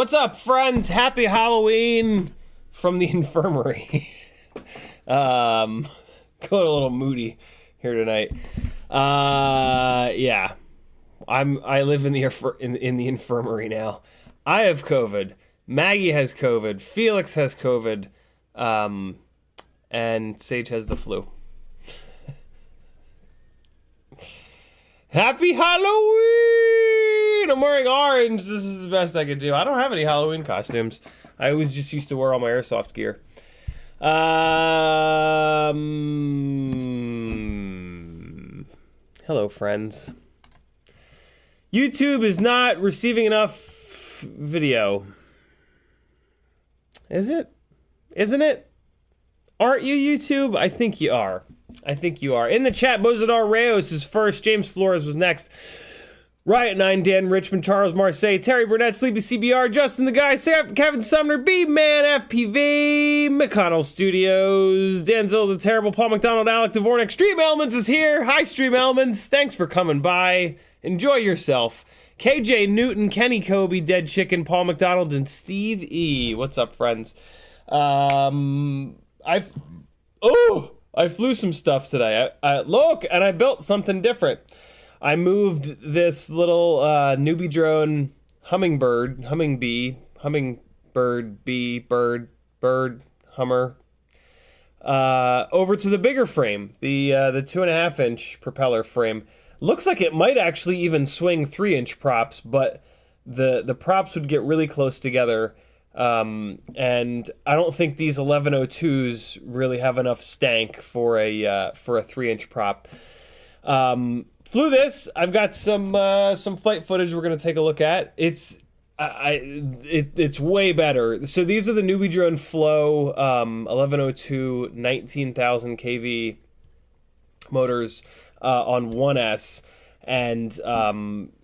What's up, friends? Happy Halloween from the infirmary. Going a little moody here tonight. Yeah, I live in the infirmary now. I have COVID. Maggie has COVID. Felix has COVID. And Sage has the flu. Happy Halloween! I'm wearing orange. This is the best I could do. I don't have any Halloween costumes. I always just used to wear all my airsoft gear. Hello, friends. YouTube is not receiving enough video. Is it? Isn't it? Aren't you, YouTube? I think you are. I think you are. In the chat, Bozadar Reyes is first. James Flores was next. Riot 9, Dan Richmond, Charles Marseille, Terry Burnett, Sleepy CBR, Justin the Guy, Kevin Sumner, B-Man, FPV, McConnell Studios, Danzel the Terrible, Paul McDonald, Alec Dvornik, Stream Elements is here. Hi, Stream Elements. Thanks for coming by. Enjoy yourself. KJ Newton, Kenny Kobe, Dead Chicken, Paul McDonald, and Steve E. What's up, friends? I flew some stuff today. I look, and I built something different. I moved this little newbie drone hummingbird, hummer, over to the bigger frame, the 2.5-inch propeller frame. Looks like it might actually even swing 3-inch props, but the props would get really close together. And I don't think these 1102s really have enough stank for a 3-inch prop. Flew this. I've got some flight footage we're gonna take a look at. It's way better. So these are the Newbie Drone Flow 1102 19,000 kV motors on 1S, and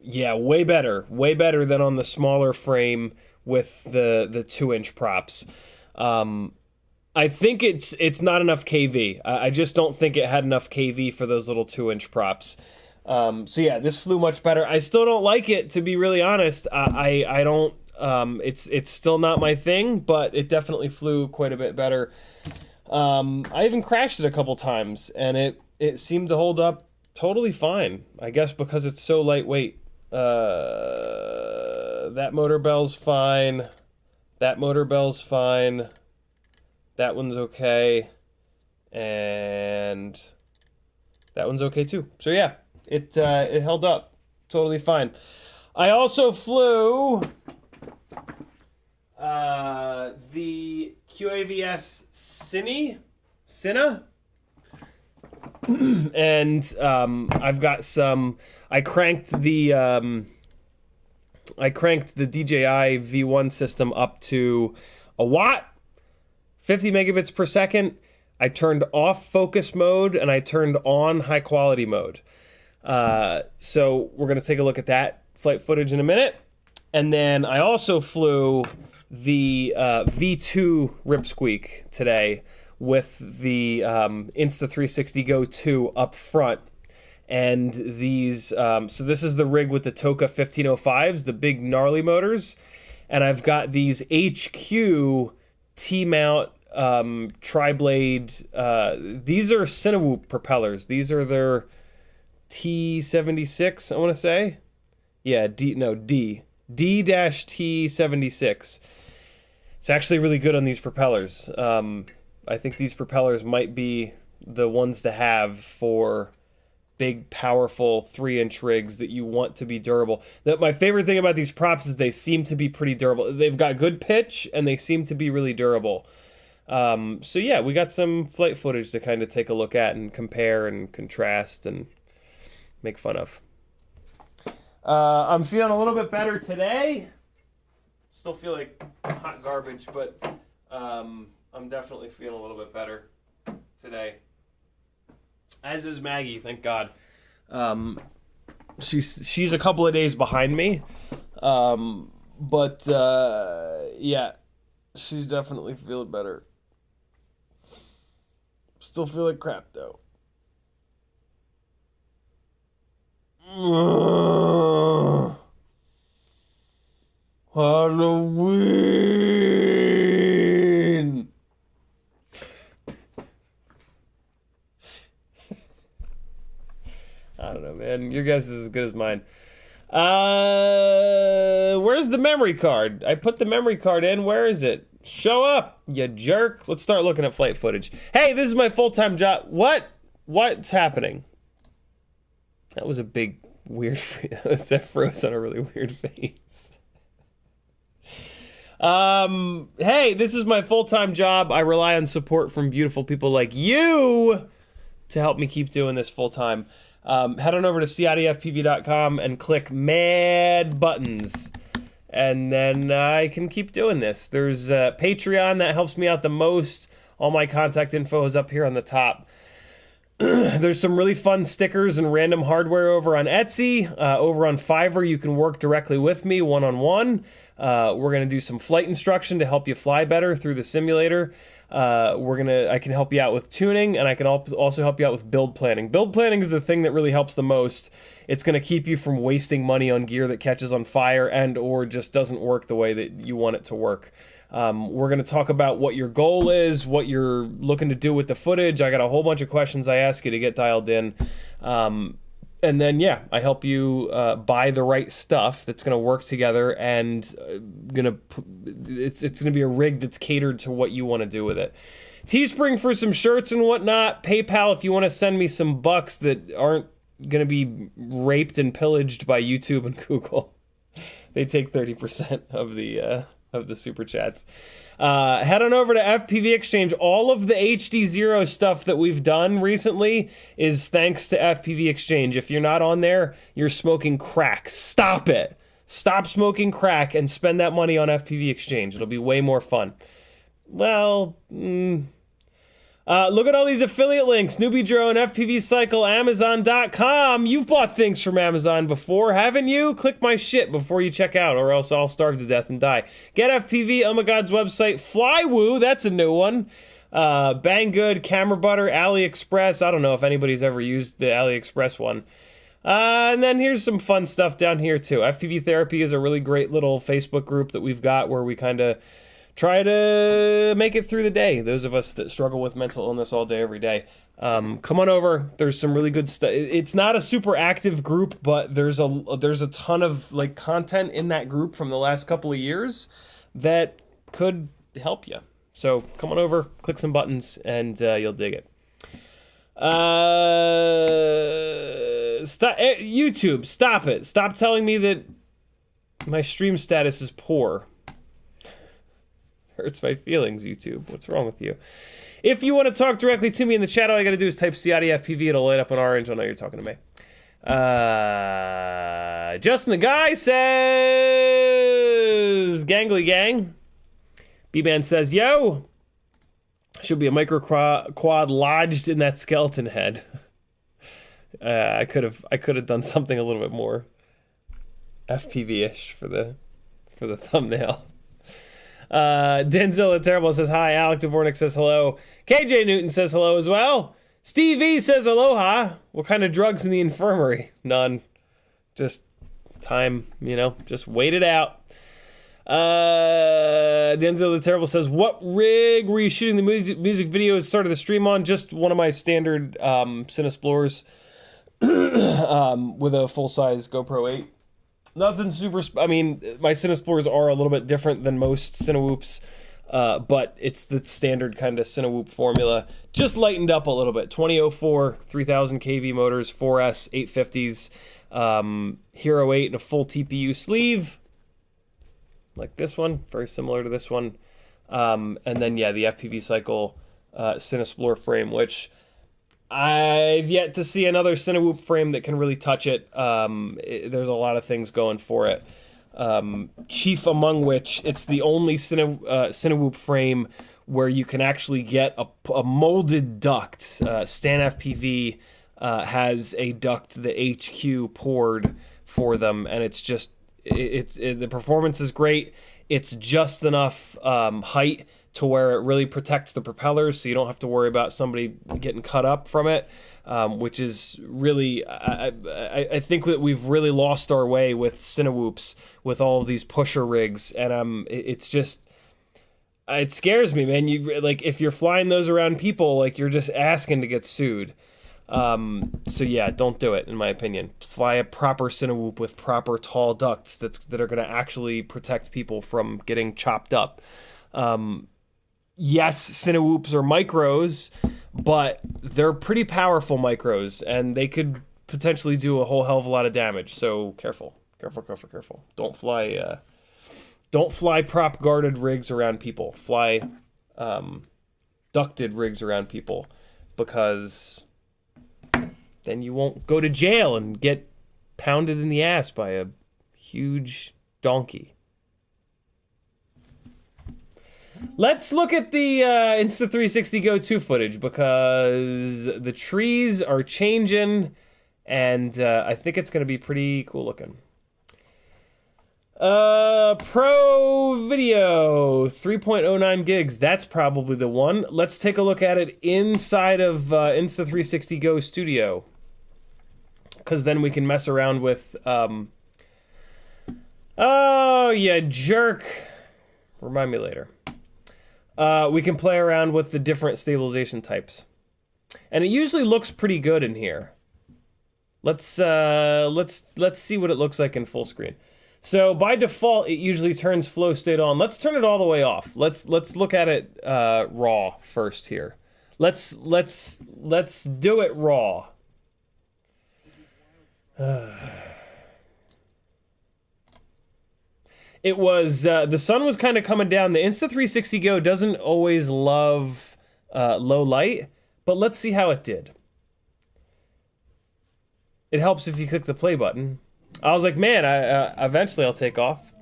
yeah, way better than on the smaller frame with the 2-inch props. I think it's not enough kV. I just don't think it had enough kV for those little 2-inch props. So yeah, this flew much better. I still don't like it, to be really honest. I don't. It's still not my thing, but it definitely flew quite a bit better. I even crashed it a couple times, and it seemed to hold up totally fine. I guess because it's so lightweight. That motor bell's fine. That motor bell's fine. That one's okay, and that one's okay too. So yeah, it held up totally fine. I also flew the QAV-Cine, and I've got some. I cranked the DJI V1 system up to a watt. 50 megabits per second. I turned off focus mode and I turned on high quality mode. So we're going to take a look at that flight footage in a minute. And then I also flew the V2 Rip Squeak today with the Insta360 Go2 up front. And these, so this is the rig with the Toka 1505s, the big gnarly motors. And I've got these HQ T-mount tri-blade, these are cinewhoop propellers. These are their T76, I want to say. Yeah, D-T76. It's actually really good on these propellers. I think these propellers might be the ones to have for big, powerful 3-inch rigs that you want to be durable. My favorite thing about these props is they seem to be pretty durable. They've got good pitch, and they seem to be really durable. So yeah, we got some flight footage to kind of take a look at and compare and contrast and make fun of. I'm feeling a little bit better today. Still feel like hot garbage, but I'm definitely feeling a little bit better today. As is Maggie, thank God. She's a couple of days behind me, but yeah, she's definitely feeling better. Still feel like crap though. Halloween. I don't know, man. Your guess is as good as mine. Where's the memory card? I put the memory card in. Where is it? Show up, you jerk. Let's start looking at flight footage. Hey, this is my full-time job. What's happening? That was a big, weird... That froze on a really weird face. Hey, this is my full-time job. I rely on support from beautiful people like you to help me keep doing this full-time. Head on over to CiottiFPV.com and click Mad Buttons. And then I can keep doing this. There's Patreon that helps me out the most. All my contact info is up here on the top. There's some really fun stickers and random hardware over on Etsy. Over on Fiverr, you can work directly with me one-on-one. We're going to do some flight instruction to help you fly better through the simulator. I can help you out with tuning, and I can also help you out with build planning. Build planning is the thing that really helps the most. It's going to keep you from wasting money on gear that catches on fire and or just doesn't work the way that you want it to work. We're going to talk about what your goal is, what you're looking to do with the footage. I got a whole bunch of questions I ask you to get dialed in. And then, yeah, I help you buy the right stuff that's going to work together, and it's going to be a rig that's catered to what you want to do with it. Teespring for some shirts and whatnot. PayPal if you want to send me some bucks that aren't going to be raped and pillaged by YouTube and Google. They take 30% of the super chats. Head on over to FPV Exchange. All of the HD0 stuff that we've done recently is thanks to FPV Exchange. If you're not on there, you're smoking crack. Stop it. Stop smoking crack and spend that money on FPV Exchange. It'll be way more fun. Well, look at all these affiliate links. Newbie Drone, FPV Cycle, Amazon.com. You've bought things from Amazon before, haven't you? Click my shit before you check out, or else I'll starve to death and die. Get FPV, Oh My God's website, Flywoo, that's a new one. Banggood, Camera Butter, AliExpress. I don't know if anybody's ever used the AliExpress one. And then here's some fun stuff down here too. FPV Therapy is a really great little Facebook group that we've got where we kind of try to make it through the day. Those of us that struggle with mental illness all day, every day. Come on over. There's some really good stuff. It's not a super active group, but there's a ton of like content in that group from the last couple of years that could help you. So come on over, click some buttons, and you'll dig it. YouTube, stop it. Stop telling me that my stream status is poor. Hurts my feelings, YouTube. What's wrong with you? If you want to talk directly to me in the chat, all you got to do is type CiottiFPV. It'll light up in orange. I'll know you're talking to me. Justin the Guy says, Gangly Gang. B-Man says, yo, should be a micro quad lodged in that skeleton head. I could have done something a little bit more FPV-ish for the thumbnail. Denzel the Terrible says hi. Alec Dvornik says hello. KJ Newton says hello as well. Steve E says aloha. What kind of drugs in the infirmary? None. Just time, just wait it out. Denzel the Terrible says, what rig were you shooting the music video at the start of the stream on? Just one of my standard Cinesplores with a full-size GoPro 8. Nothing super, my Cinesplores are a little bit different than most cinewhoops, but it's the standard kind of cinewhoop formula. Just lightened up a little bit. 2004, 3000 kV motors, 4S, 850s, Hero 8 and a full TPU sleeve. Like this one, very similar to this one. And then, yeah, the FPV Cycle Cinesplore frame, which I've yet to see another cinewhoop frame that can really touch it. There's a lot of things going for it. Chief among which, it's the only cinewhoop frame where you can actually get a molded duct. Stan FPV has a duct, the HQ poured for them, and it's just, the performance is great. It's just enough height to where it really protects the propellers, so you don't have to worry about somebody getting cut up from it, which is really, I think that we've really lost our way with cinewhoops, with all of these pusher rigs, and it's just, it scares me, man. If you're flying those around people, you're just asking to get sued. So yeah, don't do it, in my opinion. Fly a proper cinewhoop with proper tall ducts that are going to actually protect people from getting chopped up. Yes, cinewhoops are micros, but they're pretty powerful micros, and they could potentially do a whole hell of a lot of damage. So careful. Don't fly prop guarded rigs around people. Fly ducted rigs around people, because then you won't go to jail and get pounded in the ass by a huge donkey. Let's look at the Insta360 Go2 footage, because the trees are changing, and I think it's going to be pretty cool looking. Pro video, 3.09 gigs. That's probably the one. Let's take a look at it inside of Insta360 Go Studio, because then we can mess around with... Oh, yeah, jerk. Remind me later. We can play around with the different stabilization types. And it usually looks pretty good in here. Let's see what it looks like in full screen. So by default, it usually turns flow state on. Let's turn it all the way off. Let's look at it raw first here. Let's do it raw. It was the sun was kind of coming down. The Insta360 Go doesn't always love low light, but let's see how it did. It helps if you click the play button. I was like, man, eventually I'll take off.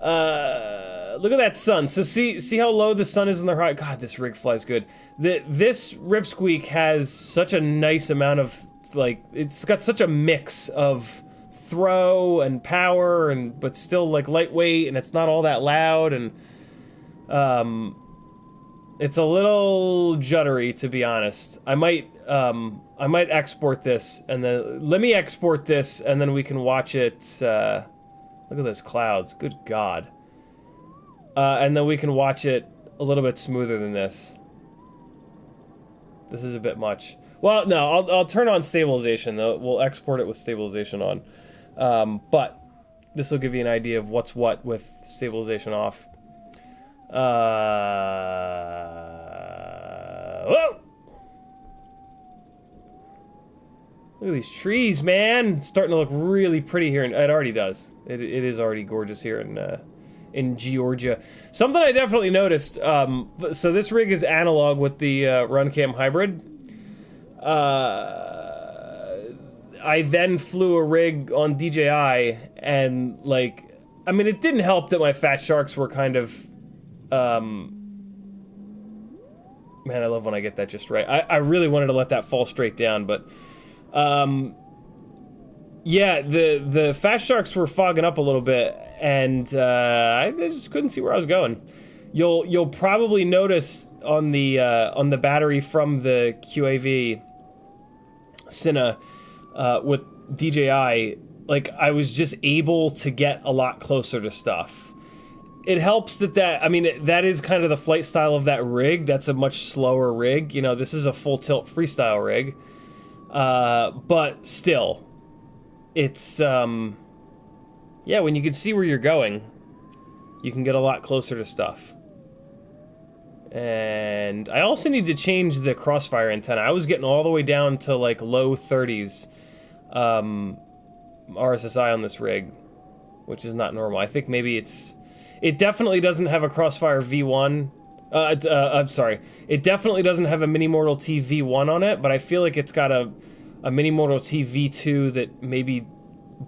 Look at that sun. So see how low the sun is in the horizon. God, this rig flies good. This Ripsqueak has such a nice amount of, like, it's got such a mix of throw and power, but still like lightweight, and it's not all that loud, and it's a little juddery, to be honest. I might export this, and then let me export this, and then we can watch it. Look at those clouds, good God. And then we can watch it a little bit smoother than this. This is a bit much. Well, no, I'll turn on stabilization though. We'll export it with stabilization on. But this will give you an idea of what's what with stabilization off. Whoa! Look at these trees, man. It's starting to look really pretty here, and it already does. It is already gorgeous here in Georgia. Something I definitely noticed. So this rig is analog with the Runcam hybrid. I then flew a rig on DJI, and like, I mean, it didn't help that my fat sharks were kind of, man, I love when I get that just right. I really wanted to let that fall straight down, but, yeah, the fat sharks were fogging up a little bit, and I just couldn't see where I was going. You'll probably notice on the battery from the QAV-Cine, with DJI, like, I was just able to get a lot closer to stuff. It helps that I mean, that is kind of the flight style of that rig. That's a much slower rig. You know, this is a full tilt freestyle rig. But still, it's, yeah, when you can see where you're going, you can get a lot closer to stuff. And I also need to change the crossfire antenna. I was getting all the way down to like low 30s RSSI on this rig, which is not normal. I think maybe it definitely doesn't have a Crossfire V1. I'm sorry. It definitely doesn't have a Mini Mortal T V1 on it, but I feel like it's got a Mini Mortal T V2 that maybe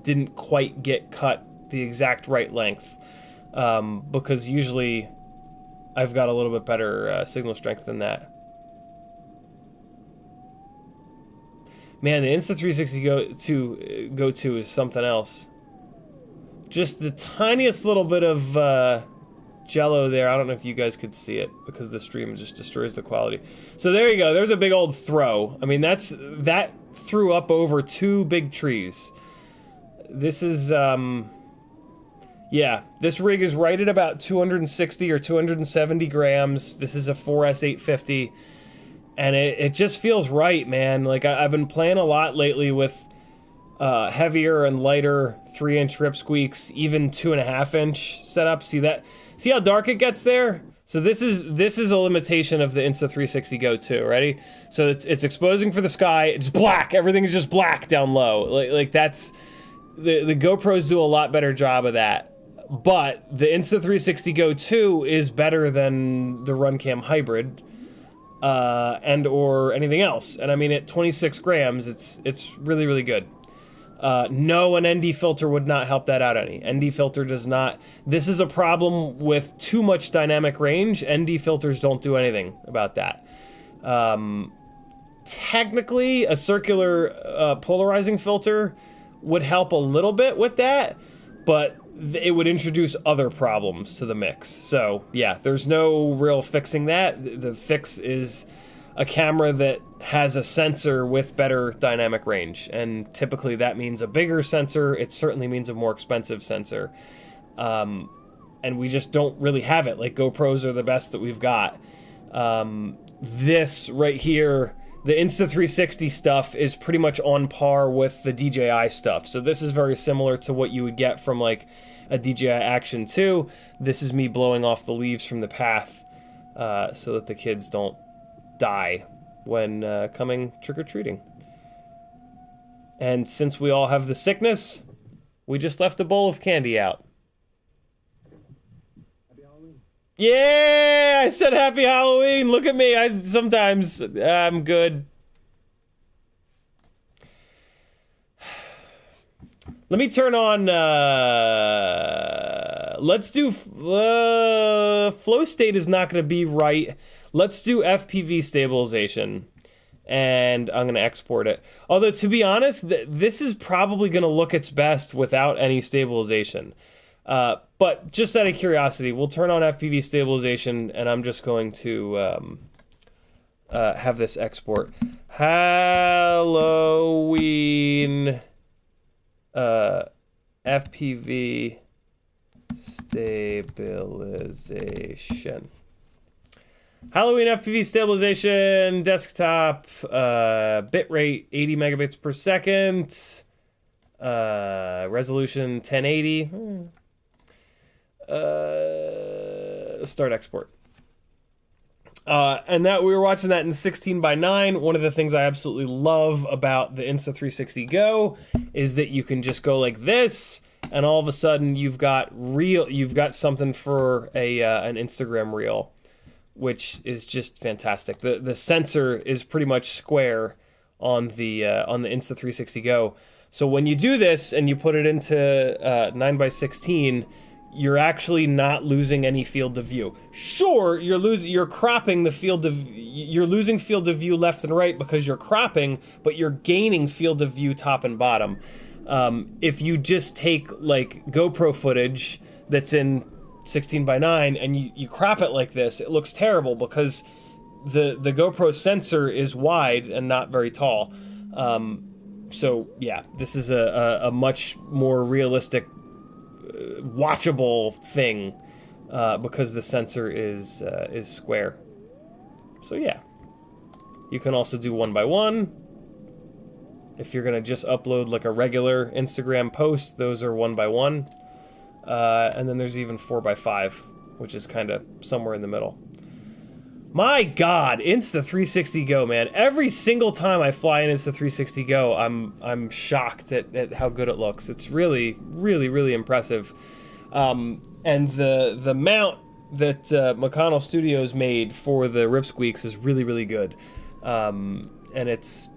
didn't quite get cut the exact right length, because usually I've got a little bit better signal strength than that. Man, the Insta360 Go2 is something else. Just the tiniest little bit of jello there. I don't know if you guys could see it because the stream just destroys the quality. So there you go. There's a big old throw. I mean, that threw up over 2 big trees. This is, yeah, this rig is right at about 260 or 270 grams. This is a 4S850. And it just feels right, man. Like, I've been playing a lot lately with heavier and lighter 3-inch Ripsqueaks, even 2.5-inch setup. See how dark it gets there? So this is a limitation of the Insta360 Go2. Ready? So it's exposing for the sky. It's black. Everything is just black down low. Like that's the GoPros do a lot better job of that. But the Insta360 Go2 is better than the Runcam hybrid. And or anything else. And I mean, at 26 grams, it's really, really good. No, an ND filter would not help that out any. ND filter does not. This is a problem with too much dynamic range. ND filters don't do anything about that. Technically, a circular polarizing filter would help a little bit with that, but it would introduce other problems to the mix. So yeah, there's no real fixing that. The fix is a camera that has a sensor with better dynamic range, and typically that means a bigger sensor. It certainly means a more expensive sensor, and we just don't really have it. Like, GoPros are the best that we've got. This right here the Insta360 stuff is pretty much on par with the DJI stuff. So this is very similar to what you would get from like a DJI Action 2. This is me blowing off the leaves from the path so that the kids don't die when coming trick-or-treating. And since we all have the sickness, we just left a bowl of candy out. Happy Halloween. Yeah, I said happy Halloween. Look at me. I'm good. Let me turn on, let's do, Flowstate is not going to be right. Let's do FPV stabilization. And I'm going to export it. Although, to be honest, this is probably going to look its best without any stabilization. But just out of curiosity, we'll turn on FPV stabilization, and I'm just going to have this export. Halloween FPV stabilization. Halloween FPV stabilization, desktop, bitrate 80 megabits per second, resolution 1080. Start export. And that we were watching that in 16:9. One of the things I absolutely love about the Insta360 Go is that you can just go like this, and all of a sudden you've got something for an Instagram reel, which is just fantastic. The sensor is pretty much square on the Insta360 Go. So when you do this and you put it into 9:16, you're actually not losing any field of view. Sure, you're cropping the field of, you're losing field of view left and right because you're cropping, but you're gaining field of view top and bottom. If you just take like GoPro footage that's in 16:9 and you crop it like this, it looks terrible because the GoPro sensor is wide and not very tall. So yeah, this is a much more realistic, watchable thing because the sensor is square. So yeah, you can also do 1x1. If you're gonna just upload like a regular Instagram post, those are 1x1. And then there's even 4x5, which is kind of somewhere in the middle. My God, Insta360 Go, man! Every single time I fly an Insta360 Go, I'm shocked at how good it looks. It's really, really, really impressive. And the mount that McConnell Studios made for the Rip Squeaks is really, really good. And it's,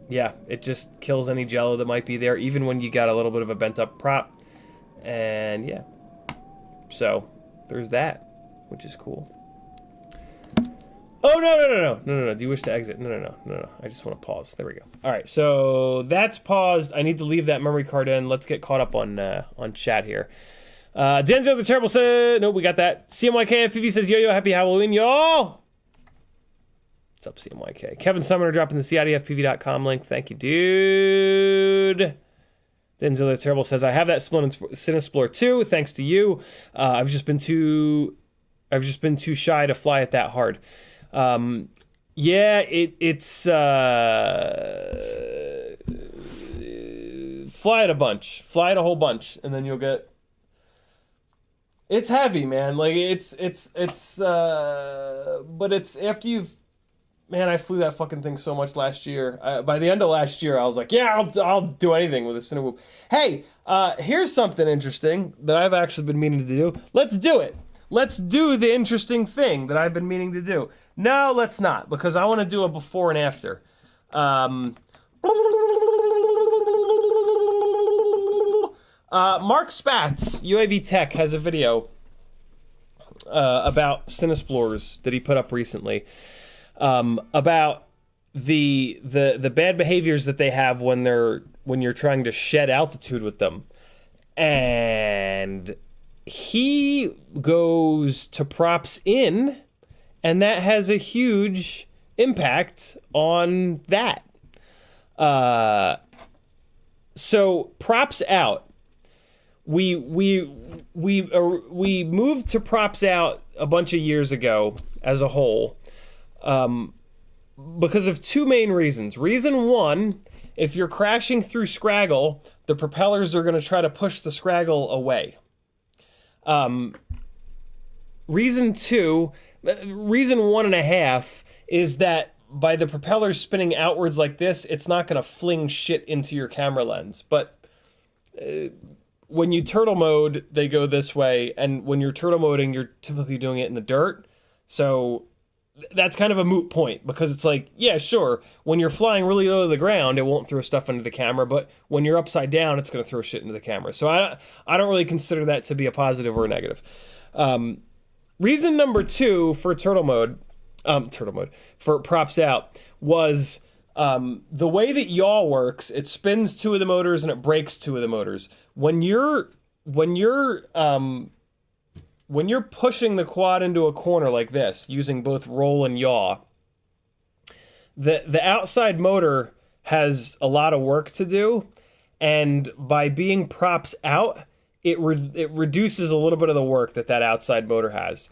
yeah, it just kills any jello that might be there, even when you got a little bit of a bent up prop. And yeah, so there's that, which is cool. Oh, no. Do you wish to exit? No. I just want to pause. There we go. All right, so that's paused. I need to leave that memory card in. Let's get caught up on chat here. Denzo the Terrible said, nope, we got that. CMYK FPV says, yo, happy Halloween, y'all. What's up, CMYK? Kevin Summoner dropping the CiottiFPV.com link. Thank you, dude. Denzel the Terrible says, I have that Cinesplorer 2, thanks to you. I've just been too shy to fly it that hard. Yeah, it's fly it a bunch. Fly it a whole bunch, and then you'll get, it's heavy, man. Like but it's after you've, man, I flew that fucking thing so much last year. By the end of last year, I was like, yeah, I'll do anything with a cinewhoop. Hey, here's something interesting that I've actually been meaning to do. Let's do it. Let's do the interesting thing that I've been meaning to do. No, let's not, because I want to do a before and after. Mark Spatz, UAVTech, has a video about Cinesplorers that he put up recently. About the bad behaviors that they have when you're trying to shed altitude with them. And he goes to props in, and that has a huge impact on that. So props out. We moved to props out a bunch of years ago as a whole. because of two main reasons. Reason one, if you're crashing through Scraggle, the propellers are going to try to push the Scraggle away. Reason two, reason 1.5 is that by the propellers spinning outwards like this, it's not going to fling shit into your camera lens. But when you turtle mode, they go this way, and when you're turtle moding, you're typically doing it in the dirt. So that's kind of a moot point, because it's like, yeah, sure, when you're flying really low to the ground, it won't throw stuff into the camera, but when you're upside down, it's going to throw shit into the camera. So I don't really consider that to be a positive or a negative. Reason number two for turtle mode, for props out, was the way that yaw works. It spins 2 of the motors and it breaks 2 of the motors. When you're pushing the quad into a corner like this, using both roll and yaw, the outside motor has a lot of work to do, and by being props out, it reduces a little bit of the work that outside motor has.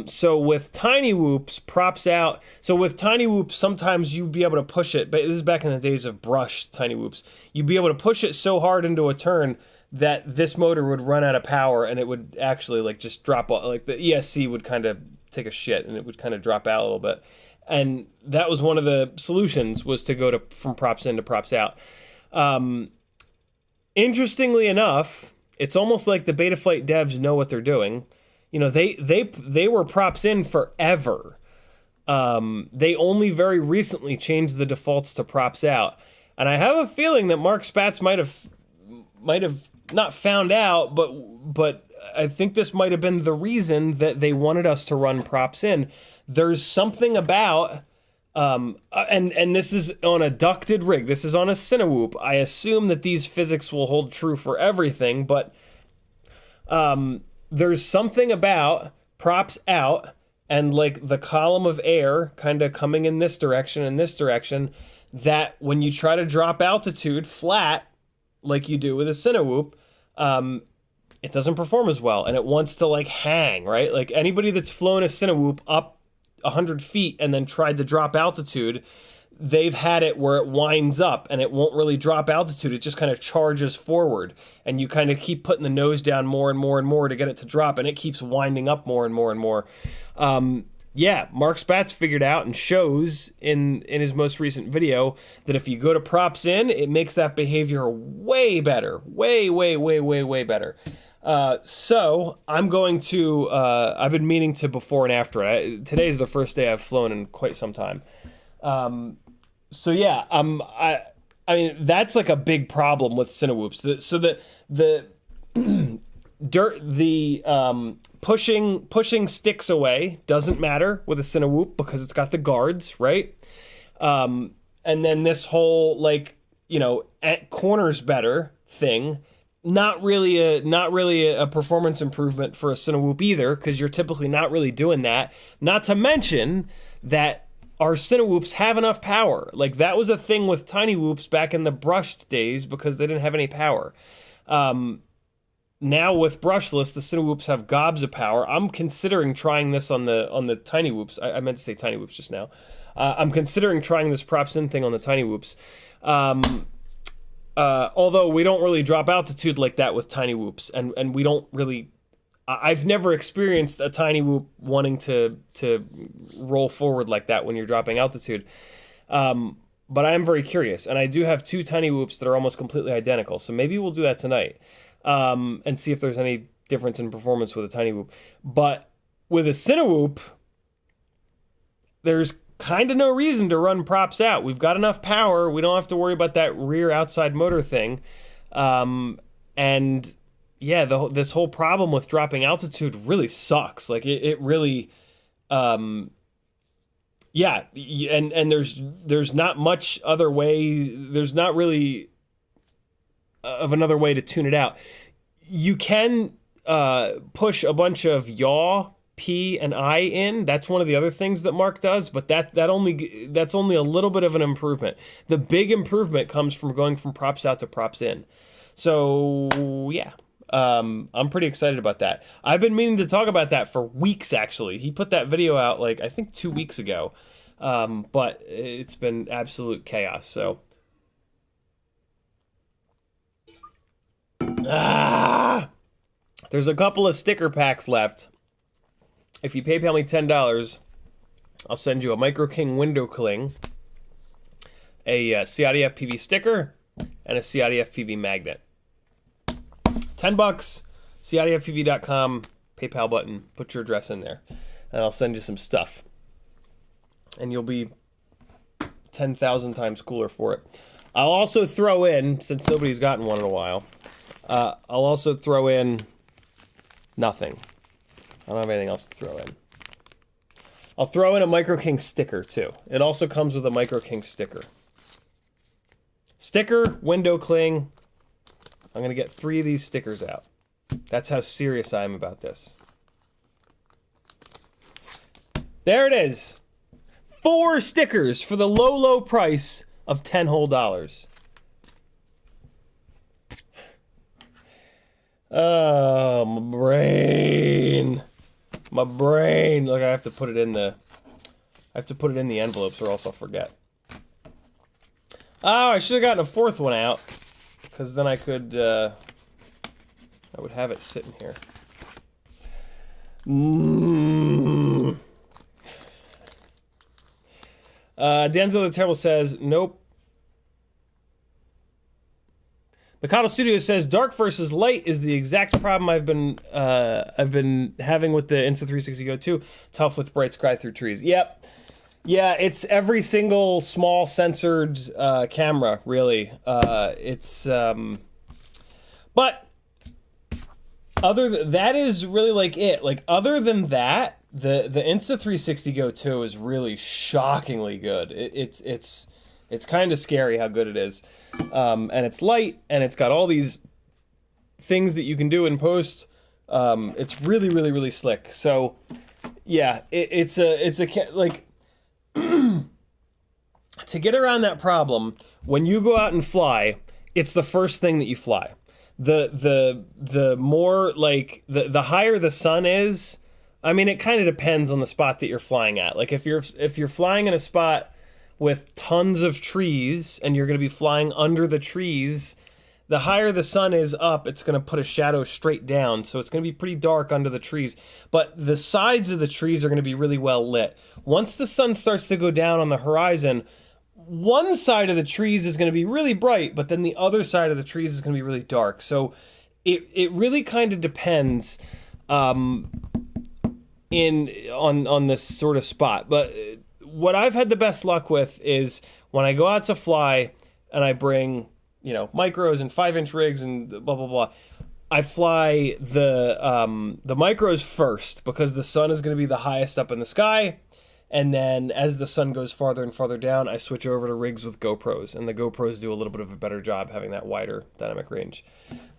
So with tiny whoops, props out. So with tiny whoops, sometimes you'd be able to push it, but this is back in the days of brush tiny whoops. You'd be able to push it so hard into a turn that this motor would run out of power, and it would actually like just drop off. Like the ESC would kind of take a shit, and it would kind of drop out a little bit. And that was one of the solutions, was to go from props in to props out. Interestingly enough, it's almost like the Betaflight devs know what they're doing. You know, they were props in forever. They only very recently changed the defaults to props out, and I have a feeling that Mark Spatz might have not found out, but I think this might have been the reason that they wanted us to run props in. There's something about and this is on a ducted rig. This is on a cinewhoop. I assume that these physics will hold true for everything, but there's something about props out and like the column of air kind of coming in this direction and this direction, that when you try to drop altitude flat, like you do with a cinewhoop, it doesn't perform as well, and it wants to like hang, right? Like anybody that's flown a cinewhoop up 100 feet and then tried to drop altitude, they've had it where it winds up and it won't really drop altitude. It just kind of charges forward, and you kind of keep putting the nose down more and more and more to get it to drop, and it keeps winding up more and more and more. Yeah, Mark Spatz figured out and shows in his most recent video that if you go to props in, it makes that behavior way better. Way better. So I'm going to, I've been meaning to before and after. Today's the first day I've flown in quite some time. So yeah, I mean, that's like a big problem with cinewhoops. So the pushing sticks away doesn't matter with a cinewhoop because it's got the guards, right? And then this whole like, you know, at corners better thing, not really a performance improvement for a cinewhoop either, because you're typically not really doing that. Not to mention that our cinewhoops have enough power. Like that was a thing with tiny whoops back in the brushed days because they didn't have any power. Now with brushless, the cinewhoops have gobs of power. I'm considering trying this on the tiny whoops. I meant to say tiny whoops just now. I'm considering trying this props in thing on the tiny whoops. Although we don't really drop altitude like that with tiny whoops, and we don't really. I've never experienced a tiny whoop wanting to roll forward like that when you're dropping altitude. But I am very curious, and I do have 2 tiny whoops that are almost completely identical. So maybe we'll do that tonight. And see if there's any difference in performance with a tiny whoop. But with a cinewhoop, there's kind of no reason to run props out. We've got enough power. We don't have to worry about that rear outside motor thing. And yeah, this whole problem with dropping altitude really sucks. Like it really, yeah. And there's not much other way. There's not really of another way to tune it out. You can push a bunch of yaw, P, and I in. That's one of the other things that Mark does, but that's only a little bit of an improvement. The big improvement comes from going from props out to props in. So yeah, I'm pretty excited about that. I've been meaning to talk about that for weeks actually. He put that video out like I think 2 weeks ago. but it's been absolute chaos. So, there's a couple of sticker packs left. If you PayPal me $10, I'll send you a Micro King window cling, a CiottiFPV sticker, and a CiottiFPV magnet. $10, CiottiFPV.com, PayPal button, put your address in there, and I'll send you some stuff. And you'll be 10,000 times cooler for it. I'll also throw in, since nobody's gotten one in a while, I'll also throw in nothing. I don't have anything else to throw in. I'll throw in a Micro King sticker, too. It also comes with a Micro King sticker. Sticker, window cling. I'm going to get 3 of these stickers out. That's how serious I am about this. There it is. 4 stickers for the low, low price of $10 whole. Oh, my brain. My brain. Look, I have to put it in the envelopes or else I'll forget. Oh, I should have gotten a 4th one out, because then I could, I would have it sitting here. Denzel the Terrible says, nope. Mikado Studio says, dark versus light is the exact problem I've been having with the Insta360 Go2. Tough with bright sky through trees. Yep. Yeah, it's every single small censored camera, really. But that is really like it. Like, other than that, the Insta360 Go2 is really shockingly good. It's kind of scary how good it is. And it's light, and it's got all these things that you can do in post. It's really, really, really slick. So, yeah, it's like to get around that problem, when you go out and fly, it's the first thing that you fly. The more, like, the higher the sun is, I mean, it kind of depends on the spot that you're flying at. Like, if you're flying in a spot with tons of trees and you're going to be flying under the trees, the higher the sun is up, it's going to put a shadow straight down, so it's going to be pretty dark under the trees. But the sides of the trees are going to be really well lit. Once the sun starts to go down on the horizon, one side of the trees is going to be really bright, but then the other side of the trees is going to be really dark. So it really kind of depends on this sort of spot. But what I've had the best luck with is when I go out to fly and I bring, micros and 5-inch rigs and blah, blah, blah. I fly the micros first because the sun is going to be the highest up in the sky. And then as the sun goes farther and farther down, I switch over to rigs with GoPros. And the GoPros do a little bit of a better job having that wider dynamic range.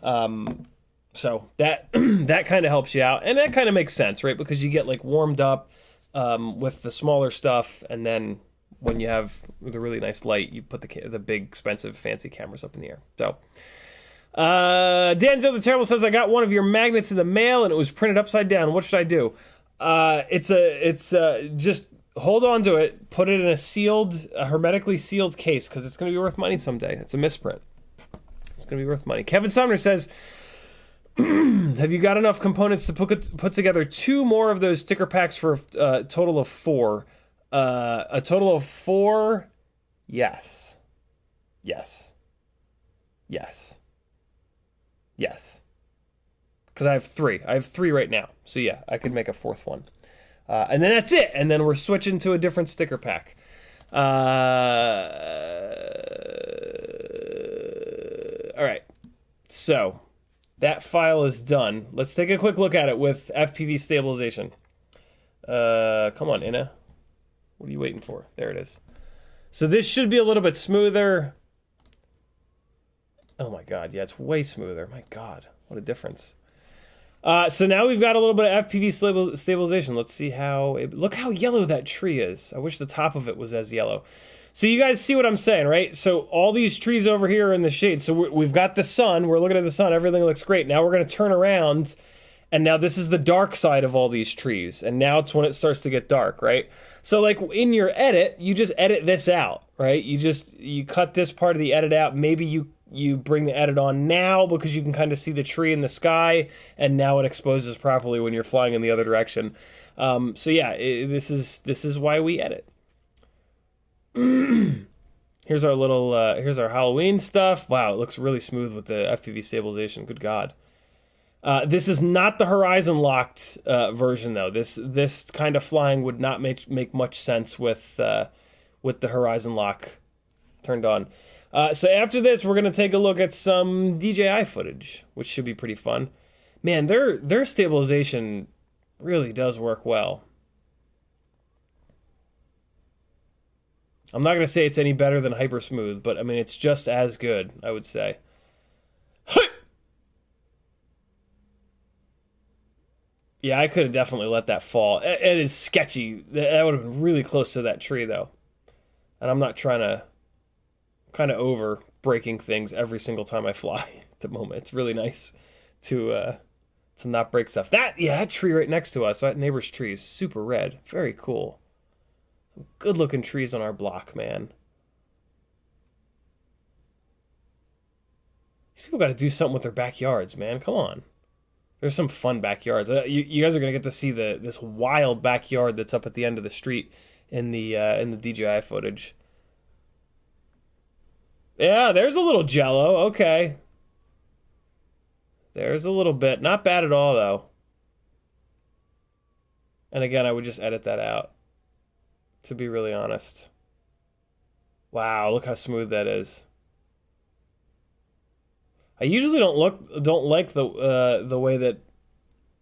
So that that kind of helps you out. And that kind of makes sense, right? Because you get like warmed up with the smaller stuff, and then when you have the really nice light, you put the big, expensive, fancy cameras up in the air. So, Danzo the Terrible says, I got one of your magnets in the mail, and it was printed upside down. What should I do? Just hold on to it, put it in a hermetically sealed case, because it's going to be worth money someday. It's a misprint. It's going to be worth money. Kevin Sumner says, have you got enough components to put together 2 more of those sticker packs for a total of 4? A total of 4? Yes. Yes. Yes. Yes. Because I have 3. I have 3 right now. So yeah, I could make a 4th one. And then that's it. And then we're switching to a different sticker pack. All right. So that file is done. Let's take a quick look at it with FPV stabilization. Come on, Inna. What are you waiting for? There it is. So this should be a little bit smoother. Oh my God, yeah, it's way smoother. My God, what a difference. So now we've got a little bit of FPV stabilization. Let's see look how yellow that tree is. I wish the top of it was as yellow. So you guys see what I'm saying, right? So all these trees over here are in the shade. So we've got the sun. We're looking at the sun. Everything looks great. Now we're going to turn around And now this is the dark side of all these trees. And now it's when it starts to get dark, right? So like in your edit, you just edit this out, right? You cut this part of the edit out. Maybe you bring the edit on now because you can kind of see the tree in the sky, and now it exposes properly when you're flying in the other direction. So yeah, this is why we edit. Here's our little here's our Halloween stuff. Wow, it looks really smooth with the FPV stabilization. Good God. This is not the horizon locked version though. This kind of flying would not make much sense with the horizon lock turned on. So after this, we're gonna take a look at some DJI footage, which should be pretty fun. Man, their stabilization really does work well. I'm not gonna say it's any better than Hyper Smooth, but I mean it's just as good, I would say. Yeah, I could have definitely let that fall. It is sketchy. That would have been really close to that tree, though. And I'm not trying to kind of over breaking things every single time I fly at the moment. It's really nice to not break stuff. That tree right next to us, that neighbor's tree is super red. Very cool. Some good-looking trees on our block, man. These people got to do something with their backyards, man. Come on. There's some fun backyards. You guys are gonna get to see this wild backyard that's up at the end of the street in the DJI footage. Yeah, there's a little jello. Okay, there's a little bit. Not bad at all though. And again, I would just edit that out, to be really honest. Wow, look how smooth that is. I usually don't like the way that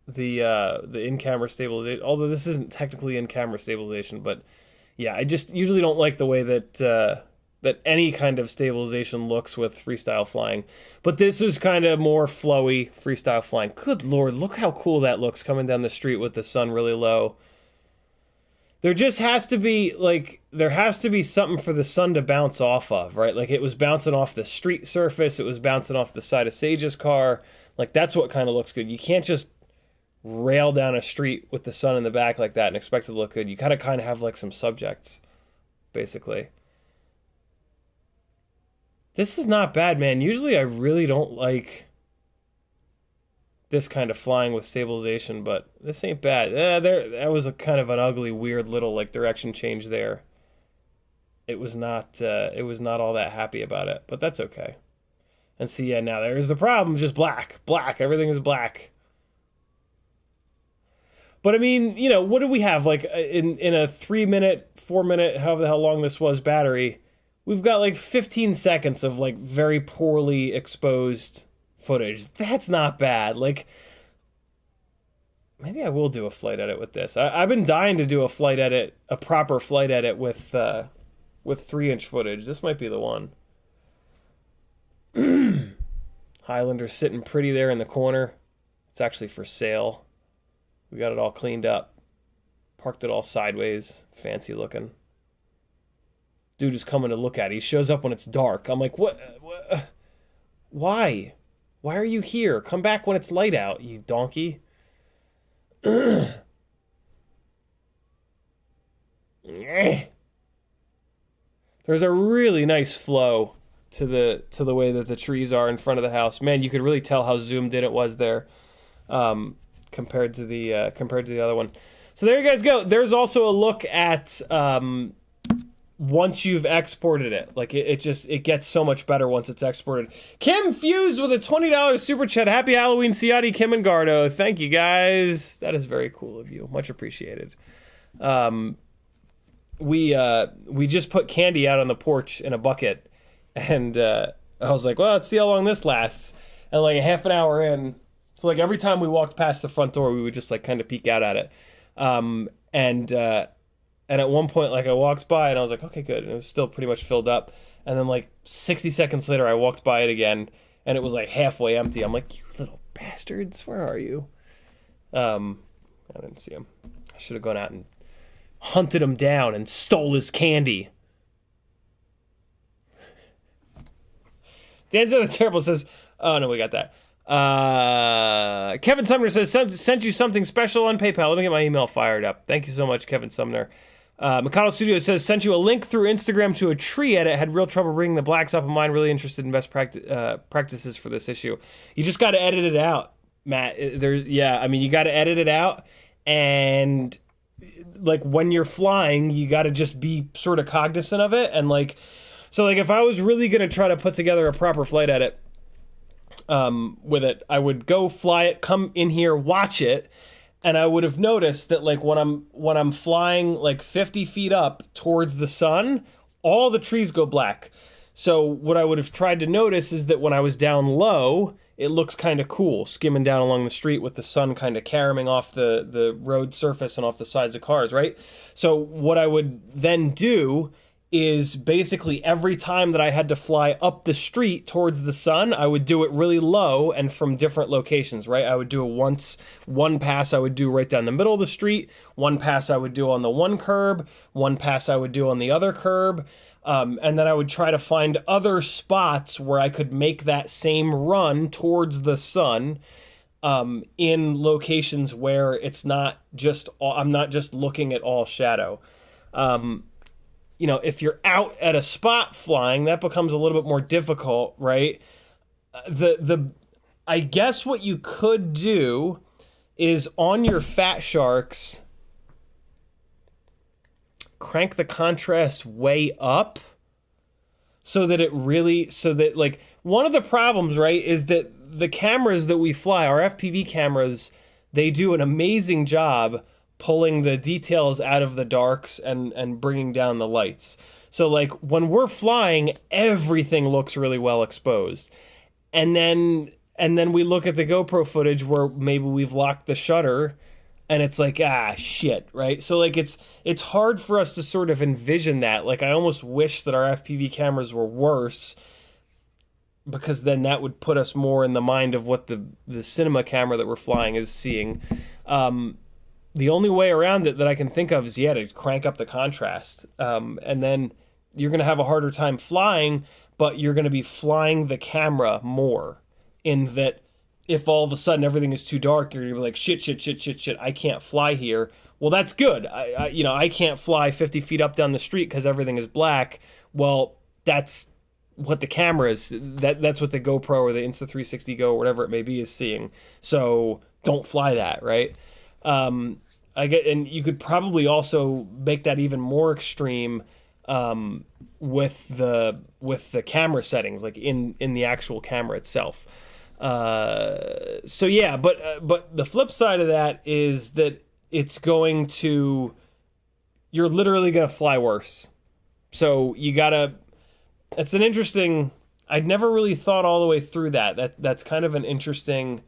the in-camera stabilization, although this isn't technically in-camera stabilization, but yeah, I just usually don't like the way that that any kind of stabilization looks with freestyle flying. But this is kind of more flowy freestyle flying. Good Lord, look how cool that looks coming down the street with the sun really low. There just has to be, like, there has to be something for the sun to bounce off of, right? Like, it was bouncing off the street surface. It was bouncing off the side of Sage's car. Like, that's what kind of looks good. You can't just rail down a street with the sun in the back like that and expect it to look good. You kind of have, like, some subjects, basically. This is not bad, man. Usually I really don't like this kind of flying with stabilization, but this ain't bad. That was a kind of an ugly, weird little like direction change there. It was not all that happy about it, but that's okay. And see, yeah, now there's the problem, just black. Everything is black. But I mean, you know, what do we have? Like in a 3 minute, 4 minute, however the hell long this was, battery, we've got like 15 seconds of like very poorly exposed footage. That's not bad. Like, maybe I will do a flight edit with this. I've been dying to do a flight edit, a proper flight edit with 3-inch footage. This might be the one. Highlander sitting pretty there in the corner. It's actually for sale. We got it all cleaned up. Parked it all sideways. Fancy looking. Dude is coming to look at it. He shows up when it's dark. I'm like, what? Why? Why are you here? Come back when it's light out, you donkey. There's a really nice flow to the way that the trees are in front of the house. Man, you could really tell how zoomed in it was there, compared to the other one. So there you guys go. There's also a look at once you've exported it. Like it gets so much better once it's exported. Kim Fused with a $20 super chat. Happy Halloween, Ciotti, Kim, and Gardo. Thank you guys. That is very cool of you. Much appreciated. We just put candy out on the porch in a bucket, and I was like, well, let's see how long this lasts. And like a half an hour in, so like every time we walked past the front door, we would just like kind of peek out at it. And at one point, like I walked by and I was like, okay, good. And it was still pretty much filled up. And then like 60 seconds later, I walked by it again and it was like halfway empty. I'm like, you little bastards, where are you? I didn't see him. I should have gone out and hunted him down and stole his candy. Dan's the Terrible says, oh no, we got that. Kevin Sumner says, sent you something special on PayPal. Let me get my email fired up. Thank you so much, Kevin Sumner. Mikado Studio says, sent you a link through Instagram to a tree edit. Had real trouble bringing the blacks up of mine. Really interested in best practices for this issue. You just got to edit it out, Matt. I mean, you got to edit it out. And like when you're flying, you got to just be sort of cognizant of it. And like, so like if I was really going to try to put together a proper flight edit with it, I would go fly it, come in here, watch it. And I would have noticed that like when I'm flying like 50 feet up towards the sun, all the trees go black. So what I would have tried to notice is that when I was down low, it looks kind of cool, skimming down along the street with the sun kind of caraming off the road surface and off the sides of cars, right? So what I would then do is basically every time that I had to fly up the street towards the sun, I would do it really low and from different locations, right? I would do one pass I would do right down the middle of the street, one pass I would do on the one curb, one pass I would do on the other curb, and then I would try to find other spots where I could make that same run towards the sun in locations where it's not just, I'm not just looking at all shadow. You know, if you're out at a spot flying, that becomes a little bit more difficult, right? I guess what you could do is on your Fat Sharks, crank the contrast way up so that like one of the problems, right, is that the cameras that we fly, our FPV cameras, they do an amazing job pulling the details out of the darks and bringing down the lights. So like when we're flying, everything looks really well exposed. And then we look at the GoPro footage where maybe we've locked the shutter and it's like, shit, right? So like it's hard for us to sort of envision that. Like I almost wish that our FPV cameras were worse, because then that would put us more in the mind of what the cinema camera that we're flying is seeing. The only way around it that I can think of is, to crank up the contrast. And then you're going to have a harder time flying, but you're going to be flying the camera more, in that if all of a sudden everything is too dark, you're going to be like, shit, I can't fly here. Well, that's good. I can't fly 50 feet up down the street because everything is black. Well, that's what the camera is. That's what the GoPro or the Insta360 Go or whatever it may be is seeing. So don't fly that, right? And you could probably also make that even more extreme with the camera settings, like in the actual camera itself. So yeah, but the flip side of that is that you're literally gonna fly worse. So you gotta. It's an interesting. I'd never really thought all the way through that. That's kind of an interesting.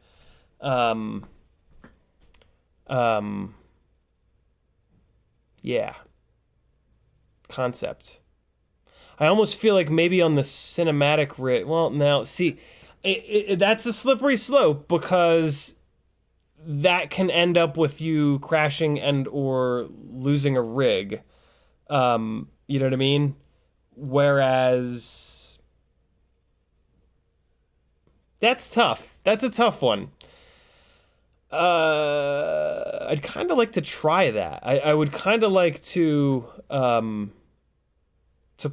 Concept. I almost feel like maybe on the cinematic rig. Well, now see, that's a slippery slope, because that can end up with you crashing and or losing a rig. You know what I mean? Whereas that's tough. That's a tough one. I'd kind of like to try that. I would kind of like to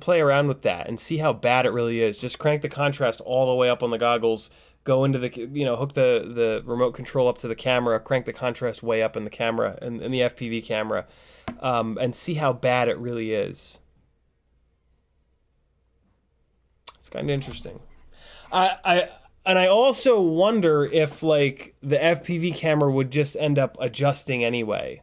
play around with that and see how bad it really is. Just crank the contrast all the way up on the goggles, go into the, hook the remote control up to the camera, crank the contrast way up in the camera and in the FPV camera, and see how bad it really is. It's kind of interesting. And I also wonder if, like, the FPV camera would just end up adjusting anyway.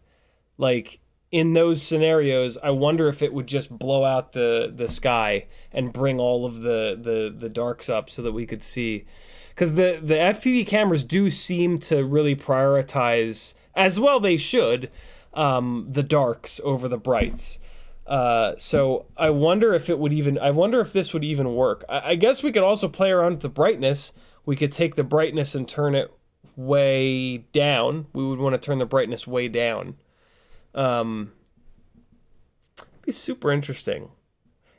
Like, in those scenarios, I wonder if it would just blow out the sky and bring all of the darks up so that we could see. Because the FPV cameras do seem to really prioritize, as well they should, the darks over the brights. So I wonder if this would even work. I guess we could also play around with the brightness. We could take the brightness and turn it way down. We would want to turn the brightness way down. Be super interesting.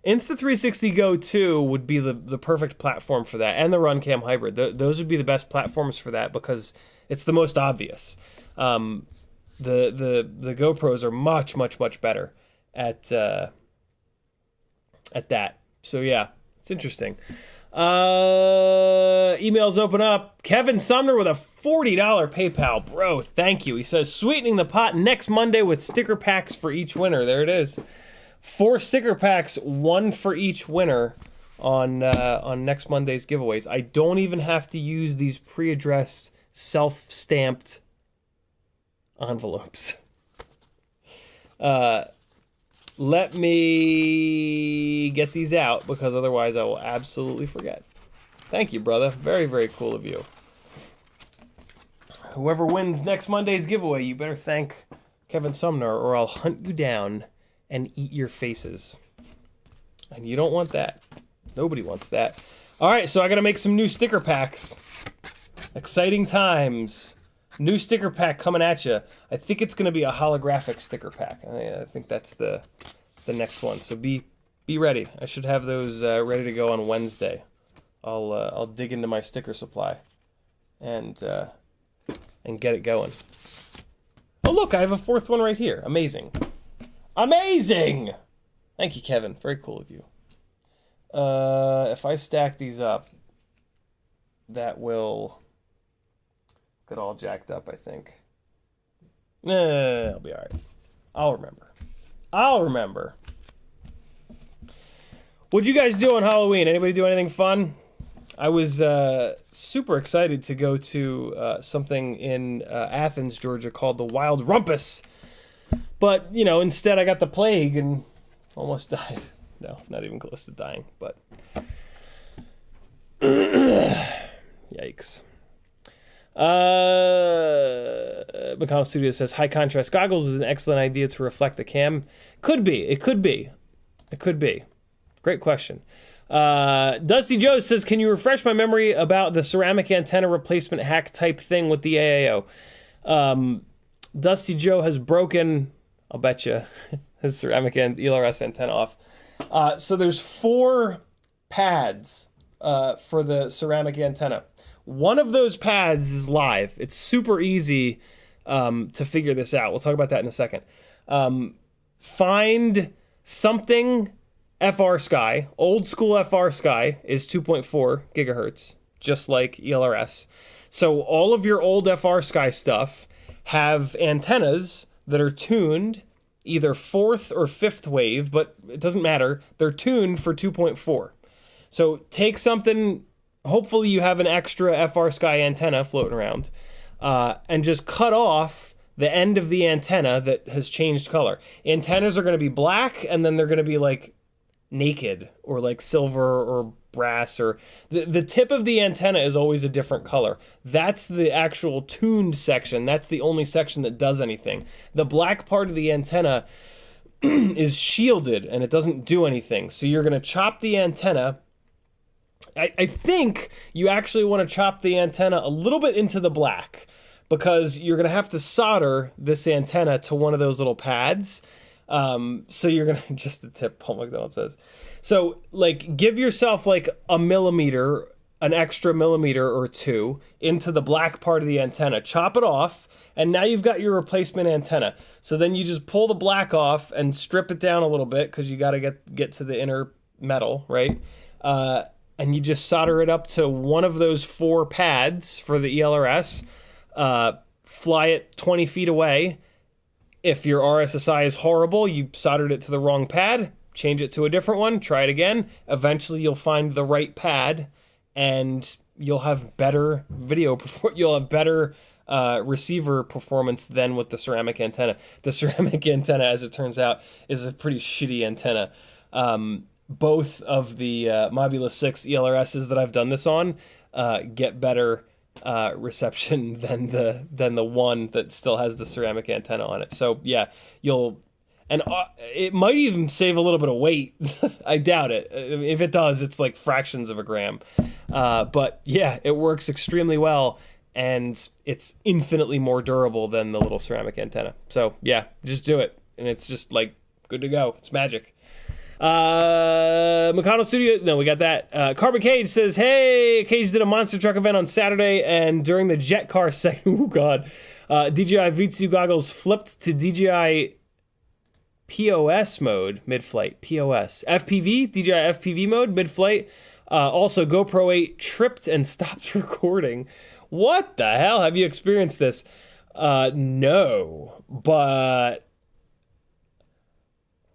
Insta360 Go2 would be the perfect platform for that, and the Runcam Hybrid. Those would be the best platforms for that because it's the most obvious. The GoPros are much better at that. So yeah, it's interesting. Emails open up. Kevin Sumner with a $40 PayPal. Bro, thank you. He says, sweetening the pot next Monday with sticker packs for each winner. There it is. 4 sticker packs, 1 for each winner on next Monday's giveaways. I don't even have to use these pre-addressed, self-stamped envelopes. Let me get these out because otherwise I will absolutely forget. Thank you, brother. Very cool of you. Whoever wins next Monday's giveaway, you better thank Kevin Sumner or I'll hunt you down and eat your faces. And you don't want that. Nobody wants that. All right, so I got to make some new sticker packs. Exciting times. New sticker pack coming at you. I think it's going to be a holographic sticker pack. I think that's the next one. So be ready. I should have those ready to go on Wednesday. I'll dig into my sticker supply and get it going. Oh look, I have a 4th one right here. Amazing. Amazing! Thank you, Kevin. Very cool of you. If I stack these up, that will get all jacked up, I think. I'll be alright. I'll remember. What'd you guys do on Halloween? Anybody do anything fun? I was super excited to go to something in Athens, Georgia called the Wild Rumpus. But, you know, instead I got the plague and almost died. No, not even close to dying, but... Yikes. McConnell Studio says, high contrast goggles is an excellent idea to reflect the cam. Could be. It could be. Great question. Dusty Joe says, can you refresh my memory about the ceramic antenna replacement hack type thing with the AIO? Dusty Joe has broken, I'll bet you, his ceramic and ELRS antenna off. So there's 4 pads for the ceramic antenna. One of those pads is live. It's super easy to figure this out. We'll talk about that in a second. Find something FR Sky. Old school FR Sky is 2.4 gigahertz, just like ELRS. So all of your old FR Sky stuff have antennas that are tuned either 4th or 5th wave, but it doesn't matter. They're tuned for 2.4. So take something, hopefully you have an extra FR Sky antenna floating around, and just cut off the end of the antenna that has changed color. Antennas are going to be black, and then they're going to be like naked or like silver or brass, or the tip of the antenna is always a different color. That's the actual tuned section. That's the only section that does anything. The black part of the antenna is shielded and it doesn't do anything. So you're going to chop the antenna. I think you actually want to chop the antenna a little bit into the black because you're going to have to solder this antenna to one of those little pads. So you're going to, just the tip, Paul McDonald says. So, like, give yourself, like, a millimeter, an extra millimeter or 2 into the black part of the antenna. Chop it off, and now you've got your replacement antenna. So then you just pull the black off and strip it down a little bit because you got to get to the inner metal, right? And you just solder it up to one of those 4 pads for the ELRS. Fly it 20 feet away. If your RSSI is horrible, you soldered it to the wrong pad, change it to a different one, try it again. Eventually you'll find the right pad and you'll have better you'll have better receiver performance than with the ceramic antenna. The ceramic antenna, as it turns out, is a pretty shitty antenna. Both of the Mobula 6 ELRSs that I've done this on get better reception than the one that still has the ceramic antenna on it. So yeah, it might even save a little bit of weight. I doubt it. If it does, it's like fractions of a gram. But yeah, it works extremely well, and it's infinitely more durable than the little ceramic antenna. So yeah, just do it, and it's just like good to go. It's magic. McConnell Studio, no, we got that. Carbon Cage says, hey, Cage did a monster truck event on Saturday, and during the jet car segment, oh god, DJI V2 goggles flipped to DJI POS mode mid-flight. POS. FPV, DJI FPV mode mid-flight. Also, GoPro 8 tripped and stopped recording. What the hell? Have you experienced this? No, but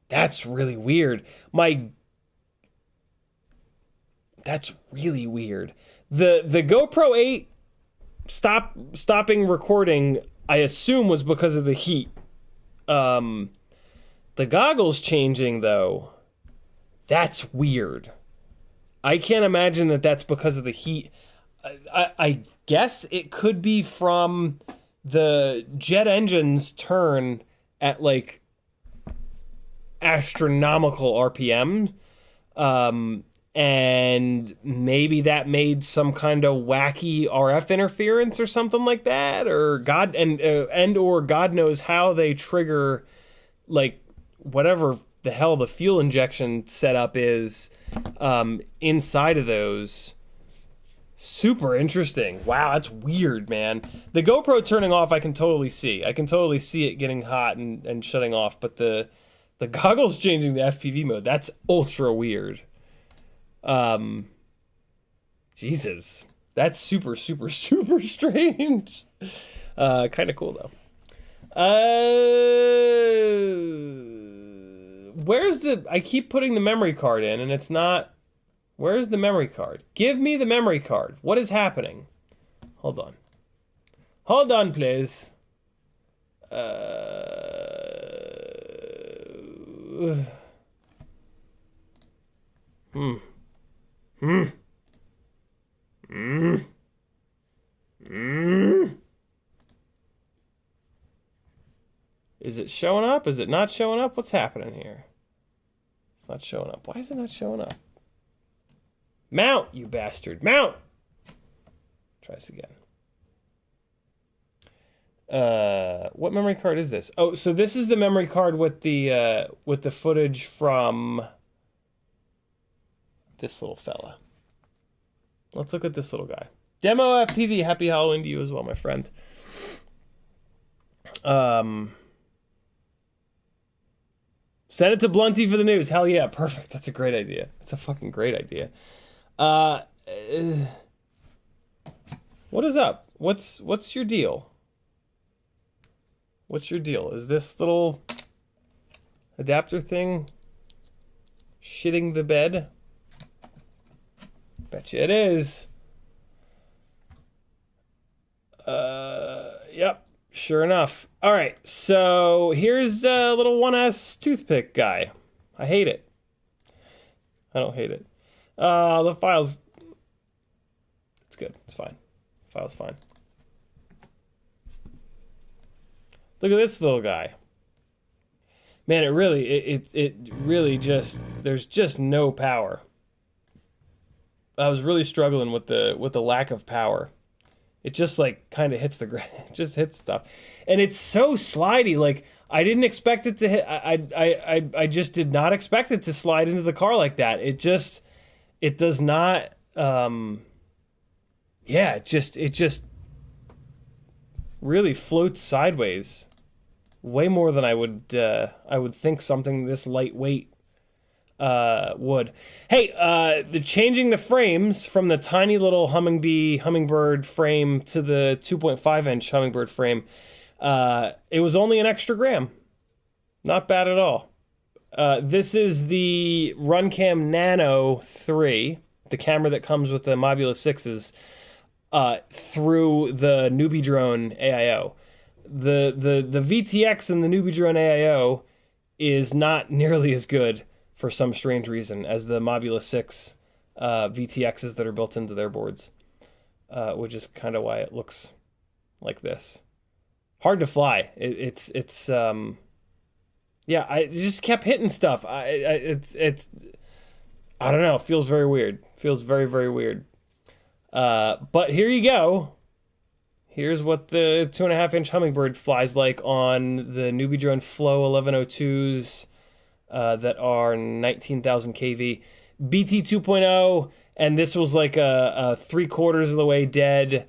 that's really weird. That's really weird. The GoPro 8 stopping recording, I assume, was because of the heat. The goggles changing, though, that's weird. I can't imagine that that's because of the heat. I guess it could be from the jet engine's turn at, like, astronomical RPM. And maybe that made some kind of wacky RF interference or something like that. Or God knows how they trigger, like, whatever the hell the fuel injection setup is inside of those. Super interesting. Wow, that's weird, man. The GoPro turning off, I can totally see. I can totally see it getting hot and shutting off, but the goggles changing to FPV mode, that's ultra weird. Jesus. That's super, super, super strange. Kind of cool, though. Where's I keep putting the memory card in, and it's not... Where's the memory card? Give me the memory card. What is happening? Hold on. Hold on, please. Is it showing up? Is it not showing up? What's happening here? It's not showing up. Why is it not showing up? Mount, you bastard. Mount! Try this again. What memory card is this? Oh, so this is the memory card with the footage from this little fella. Let's look at this little guy. Demo FPV, happy Halloween to you as well, my friend. Send it to Blunty for the news. Hell yeah, perfect. That's a great idea. That's a fucking great idea. What is up? What's your deal? What's your deal? Is this little adapter thing shitting the bed? Betcha it is. Yep, sure enough. All right, so here's a little 1S toothpick guy. I hate it. I don't hate it. The file's... It's good. It's fine. The file's fine. Look at this little guy. Man, it really just... There's just no power. I was really struggling with the lack of power. It just, like, kind of hits the ground. It just hits stuff. And it's so slidey. Like, I didn't expect it to hit... I just did not expect it to slide into the car like that. It just... It does not... yeah, it just really floats sideways. Way more than I would think something this lightweight would. Hey, changing the frames from the tiny little Hummingbird frame to the 2.5-inch Hummingbird frame, it was only an extra gram. Not bad at all. This is the Runcam Nano3, the camera that comes with the Mobula 6s, through the Newbie Drone AIO. The VTX and the Newbie Drone AIO is not nearly as good for some strange reason as the Mobula 6 VTXs that are built into their boards, which is kind of why it looks like this. Hard to fly. It's yeah, I just kept hitting stuff. It's I don't know. It feels very weird. Feels very, very weird. But here you go. Here's what the 2.5-inch Hummingbird flies like on the Newbie Drone Flow 1102's that are 19,000 kV. BT 2.0, and this was like a 3/4 of the way dead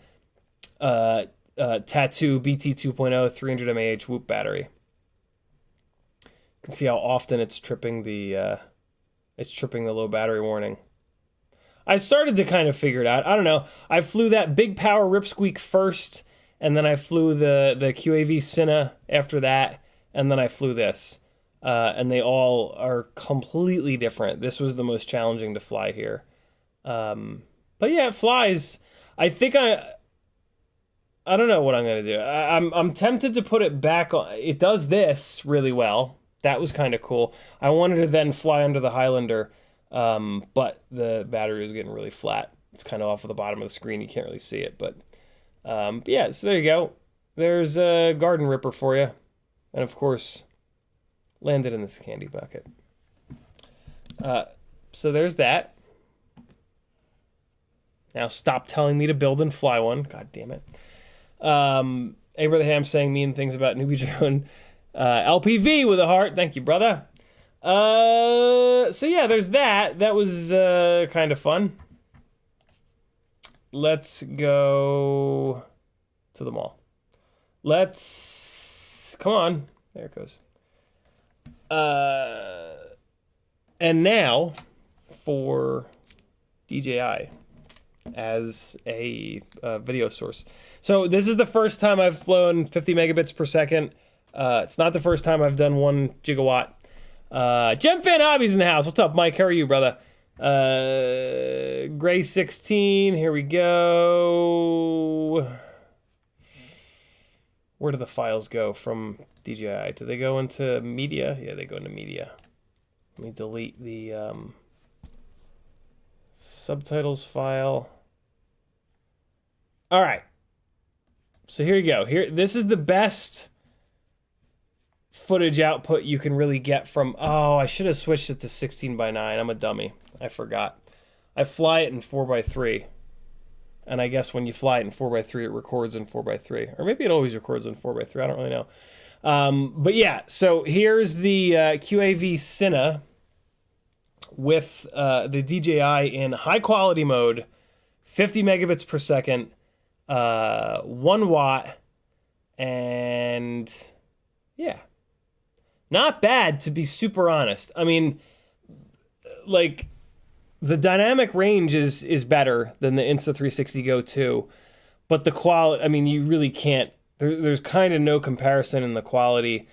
Tattoo BT 2.0 300 mAh whoop battery. You can see how often it's tripping the low battery warning. I started to kind of figure it out. I don't know. I flew that big power Rip Squeak first, and then I flew the QAV-Cine after that, and then I flew this. And they all are completely different. This was the most challenging to fly here. But yeah, it flies. I think I don't know what I'm going to do. I'm tempted to put it back on. It does this really well. That was kind of cool. I wanted to then fly under the Highlander, but the battery was getting really flat. It's kind of off of the bottom of the screen. You can't really see it. But yeah, so there you go. There's a garden ripper for you. And of course, landed in this candy bucket. So there's that. Now stop telling me to build and fly one. God damn it. Hey, Brother Ham saying mean things about newbie drone. LPV with a heart. Thank you, brother. So yeah, there's that. That was kind of fun. Let's go to the mall. Come on. There it goes. And now for DJI as a video source. So this is the first time I've flown 50 megabits per second. It's not the first time I've done 1 gigawatt. Gemfan Hobbies in the house. What's up, Mike? How are you, brother? Gray 16. Here we go. Where do the files go from DJI? Do they go into media? Yeah, they go into media. Let me delete the subtitles file. All right. So here you go. This is the best footage output you can really get from. Oh, I should have switched it to 16:9. I'm a dummy. I forgot. I fly it in 4:3. And I guess when you fly it in 4:3, it records in 4:3. Or maybe it always records in 4:3. I don't really know. But yeah, so here's the QAV-Cine with the DJI in high quality mode, 50 megabits per second, 1 watt, and yeah, not bad, to be super honest. I mean, like, the dynamic range is better than the Insta360 Go2, but the quality, I mean, you really can't, there's kind of no comparison in the quality.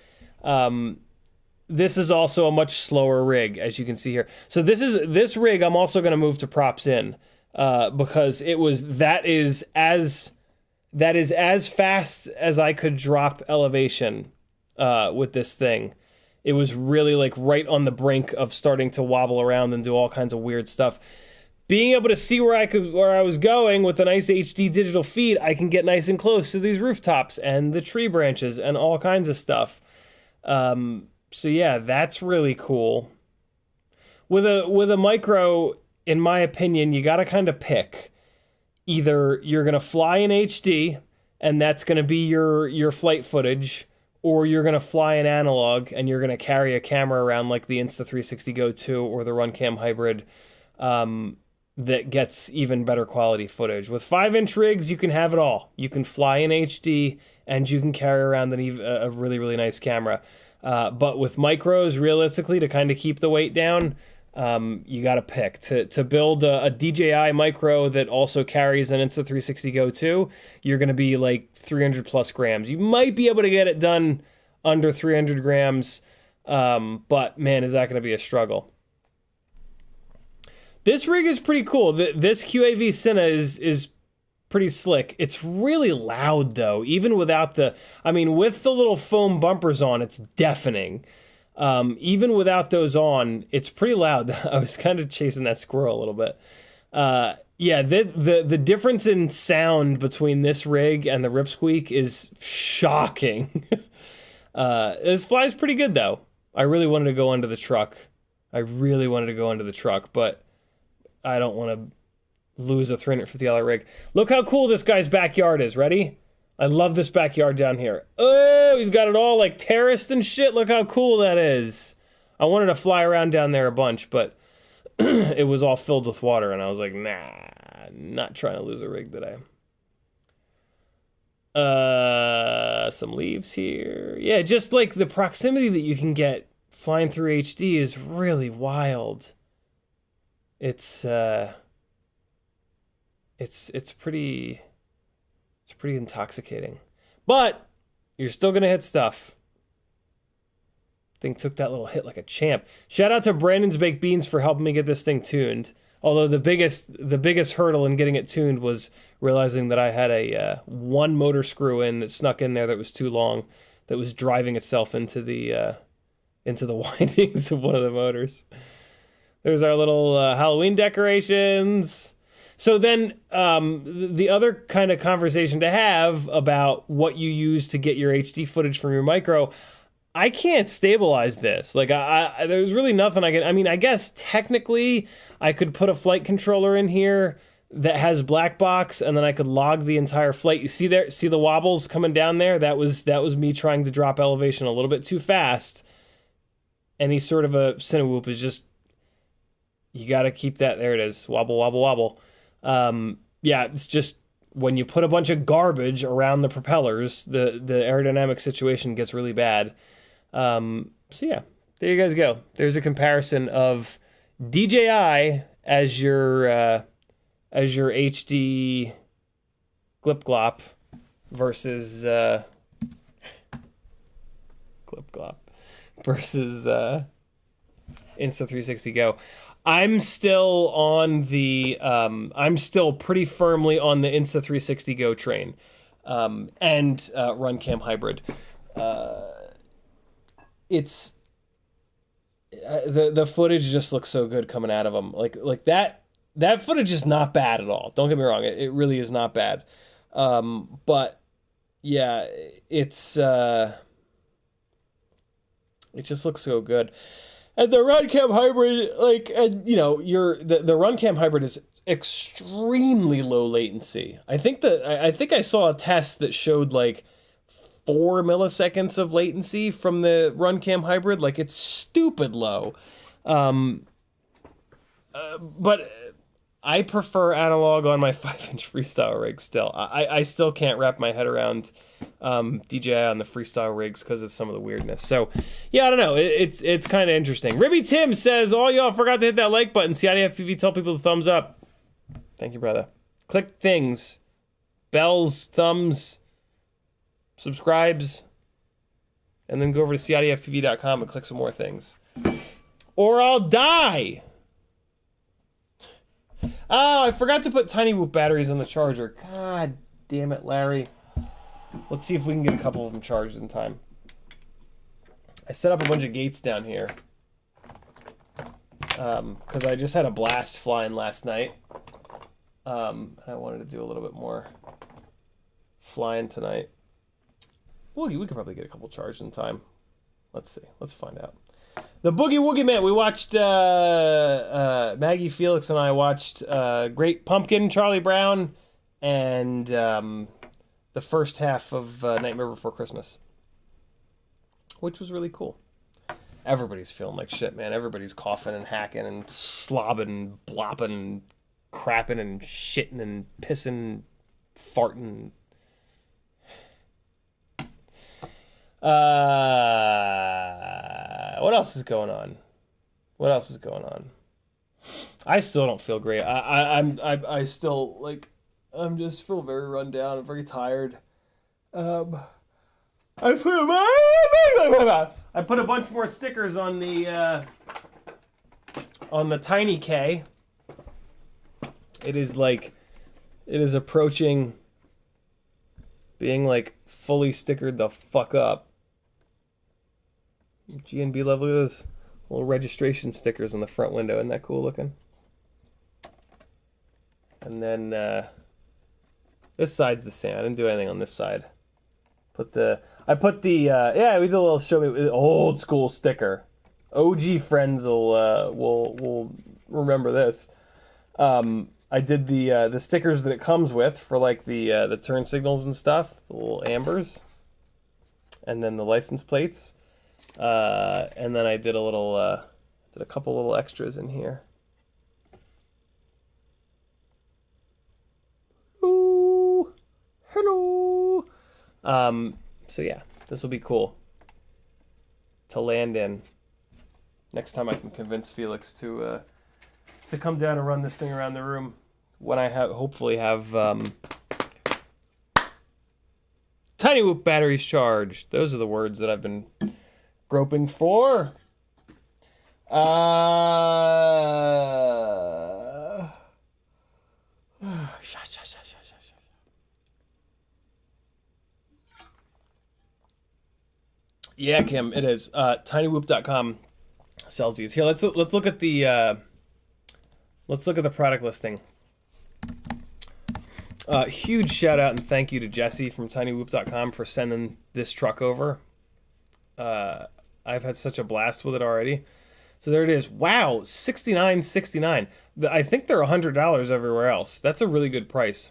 This is also a much slower rig, as you can see here. So this rig I'm also going to move to props in, because that is as fast as I could drop elevation with this thing. It was really like right on the brink of starting to wobble around and do all kinds of weird stuff. Being able to see where I was going with a nice HD digital feed, I can get nice and close to these rooftops and the tree branches and all kinds of stuff. So yeah, that's really cool. With a micro, in my opinion, you got to kind of pick. Either you're going to fly in HD, and that's going to be your flight footage, or you're going to fly in analog, and you're going to carry a camera around like the Insta360 Go2 or the Runcam Hybrid that gets even better quality footage. With 5-inch rigs, you can have it all. You can fly in HD, and you can carry around a really, really nice camera. But with micros, realistically, to kind of keep the weight down, you got to pick. To build a DJI micro that also carries an Insta360 Go2, you're going to be like 300 plus grams. You might be able to get it done under 300 grams, but man, is that going to be a struggle. This rig is pretty cool. This QAV-Cine is pretty slick. It's really loud though, even without with the little foam bumpers on, it's deafening. Even without those on, it's pretty loud. I was kind of chasing that squirrel a little bit. Yeah, the difference in sound between this rig and the Rip Squeak is shocking. This flies pretty good though. I really wanted to go under the truck. But I don't want to lose a $350 rig. Look how cool this guy's backyard is. Ready? I love this backyard down here. Oh, he's got it all like terraced and shit. Look how cool that is. I wanted to fly around down there a bunch, but it was all filled with water, and I was like, nah, not trying to lose a rig today. Some leaves here. Yeah, just like the proximity that you can get flying through HD is really wild. It's pretty intoxicating. But you're still gonna hit stuff. Thing took that little hit like a champ. Shout out to Brandon's Baked Beans for helping me get this thing tuned. Although the biggest hurdle in getting it tuned was realizing that I had a one motor screw in that snuck in there that was too long, that was driving itself into the windings of one of the motors. There's our little Halloween decorations. So then the other kind of conversation to have about what you use to get your HD footage from your micro, I can't stabilize this. Like, there's really nothing I can... I mean, I guess technically I could put a flight controller in here that has black box, and then I could log the entire flight. You see there? See the wobbles coming down there? That was me trying to drop elevation a little bit too fast. Any sort of a cinewhoop is just... You got to keep that... There it is. Wobble, wobble, wobble. Yeah, it's just... When you put a bunch of garbage around the propellers, the aerodynamic situation gets really bad. So yeah, there you guys go. There's a comparison of DJI as your HD Glip Glop versus Glip Glop versus Insta360 Go. I'm still pretty firmly on the Insta360 Go train, and Runcam Hybrid. It's the footage just looks so good coming out of them. Like that footage is not bad at all. Don't get me wrong, it really is not bad. But yeah, it just looks so good. And the Runcam Hybrid, like, and you know, the Runcam Hybrid is extremely low latency. I think I saw a test that showed like 4 milliseconds of latency from the Runcam Hybrid. Like, it's stupid low. But I prefer analog on my 5-inch freestyle rig still. I still can't wrap my head around DJI on the freestyle rigs because of some of the weirdness. So, yeah, I don't know. It's kind of interesting. Ribby Tim says, all y'all forgot to hit that like button. CiottiFPV, tell people to thumbs up. Thank you, brother. Click things. Bells, thumbs, subscribes, and then go over to CiottiFPV.com and click some more things. Or I'll die! Oh, I forgot to put tiny whoop batteries on the charger. God damn it, Larry. Let's see if we can get a couple of them charged in time. I set up a bunch of gates down here. Because I just had a blast flying last night. And I wanted to do a little bit more flying tonight. Well, we could probably get a couple charged in time. Let's see. Let's find out. The Boogie Woogie Man. We watched, Maggie Felix and I watched Great Pumpkin, Charlie Brown, and the first half of Nightmare Before Christmas, which was really cool. Everybody's feeling like shit, man. Everybody's coughing and hacking and slobbing and blopping and crapping and shitting and pissing and farting. What else is going on? What else is going on? I still don't feel great. I still, like, I'm just feel very run down. I'm very tired. I put a bunch more stickers on the Tiny K. It is approaching being like fully stickered the fuck up. GNB level, those little registration stickers on the front window. Isn't that cool looking? And then this side's the same. I didn't do anything on this side. We did a little show me old school sticker. OG friends will remember this. I did the stickers that it comes with for like the turn signals and stuff, the little ambers, and then the license plates. And then I did a couple little extras in here. Ooh, hello. So yeah, this will be cool to land in. Next time I can convince Felix to come down and run this thing around the room when I hopefully have tiny whoop batteries charged. Those are the words that I've been groping for. Yeah, Kim, it is. Tinywhoop.com sells these. Here, let's look at the product listing. Huge shout out and thank you to Jesse from tinywhoop.com for sending this truck over. I've had such a blast with it already. So there it is. Wow, $69.69. I think they're $100 everywhere else. That's a really good price.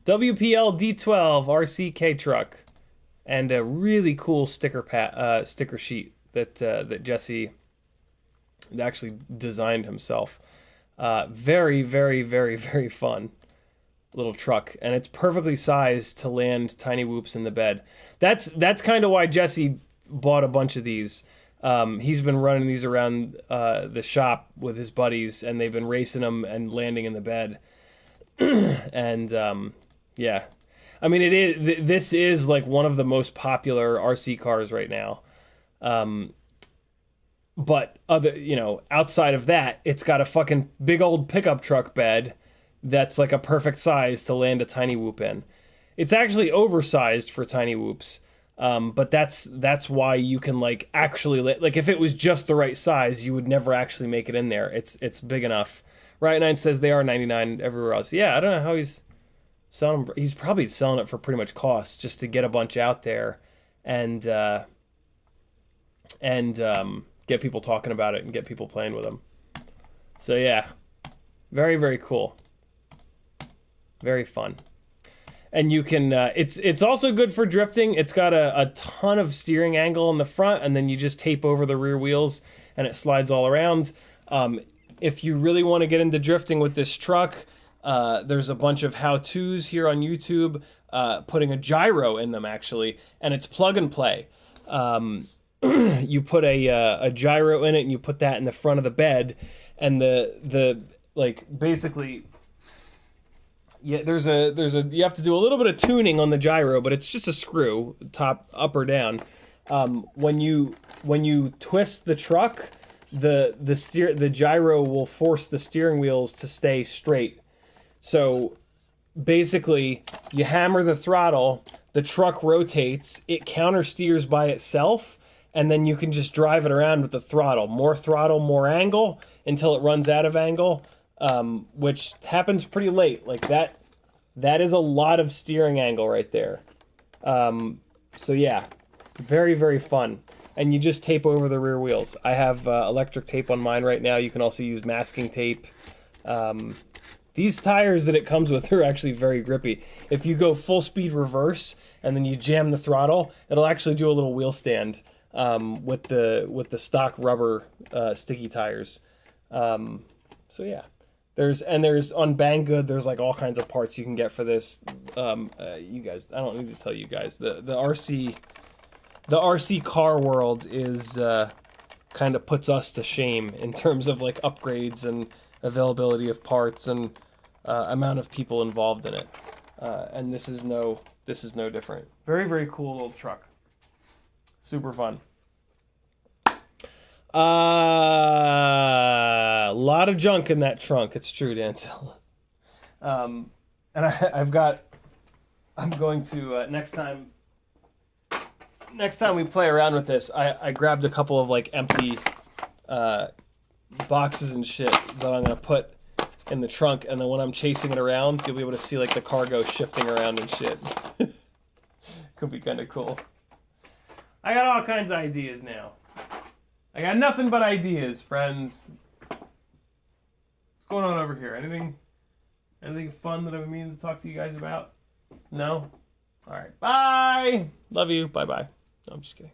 WPL D12 RCK truck, and a really cool sticker sheet that Jesse actually designed himself. Very, very, very, very fun little truck, and it's perfectly sized to land tiny whoops in the bed. That's kind of why Jesse bought a bunch of these. He's been running these around the shop with his buddies, and they've been racing them and landing in the bed. And yeah, I mean, this is like one of the most popular RC cars right now. But outside of that, it's got a fucking big old pickup truck bed that's like a perfect size to land a tiny whoop in. It's actually oversized for tiny whoops. But that's why you can like actually like if it was just the right size, you would never actually make it in there. It's big enough. Riot 9 says they are $99 everywhere else. Yeah, I don't know how he's selling them. He's probably selling it for pretty much cost just to get a bunch out there and get people talking about it and get people playing with them. So yeah, very, very cool. Very fun. And you can, it's also good for drifting. It's got a ton of steering angle in the front, and then you just tape over the rear wheels and it slides all around. If you really want to get into drifting with this truck, there's a bunch of how-tos here on YouTube, putting a gyro in them actually, and it's plug and play. You put a gyro in it and you put that in the front of the bed, and the like basically, yeah, there's a you have to do a little bit of tuning on the gyro, but it's just a screw, up or down. When you twist the truck, the gyro will force the steering wheels to stay straight. So basically, you hammer the throttle, the truck rotates, it counter steers by itself, and then you can just drive it around with the throttle, more angle until it runs out of angle. Which happens pretty late. Like that is a lot of steering angle right there. So yeah, very, very fun. And you just tape over the rear wheels. I have electric tape on mine right now. You can also use masking tape. These tires that it comes with are actually very grippy. If you go full speed reverse and then you jam the throttle, it'll actually do a little wheel stand with the stock rubber sticky tires. So yeah. There's on Banggood, there's like all kinds of parts you can get for this. You guys, I don't need to tell you guys, the RC car world is kind of puts us to shame in terms of like upgrades and availability of parts and amount of people involved in it. And this is no different. Very, very cool little truck. Super fun. A lot of junk in that trunk. It's true, Dancel. And I'm going to next time we play around with this, I grabbed a couple of like empty boxes and shit that I'm gonna put in the trunk, and then when I'm chasing it around, you'll be able to see like the cargo shifting around and shit. Could be kind of cool. I got all kinds of ideas now. I got nothing but ideas, friends. What's going on over here? Anything fun that I've been meaning to talk to you guys about? No? Alright. Bye! Love you. Bye-bye. No, I'm just kidding.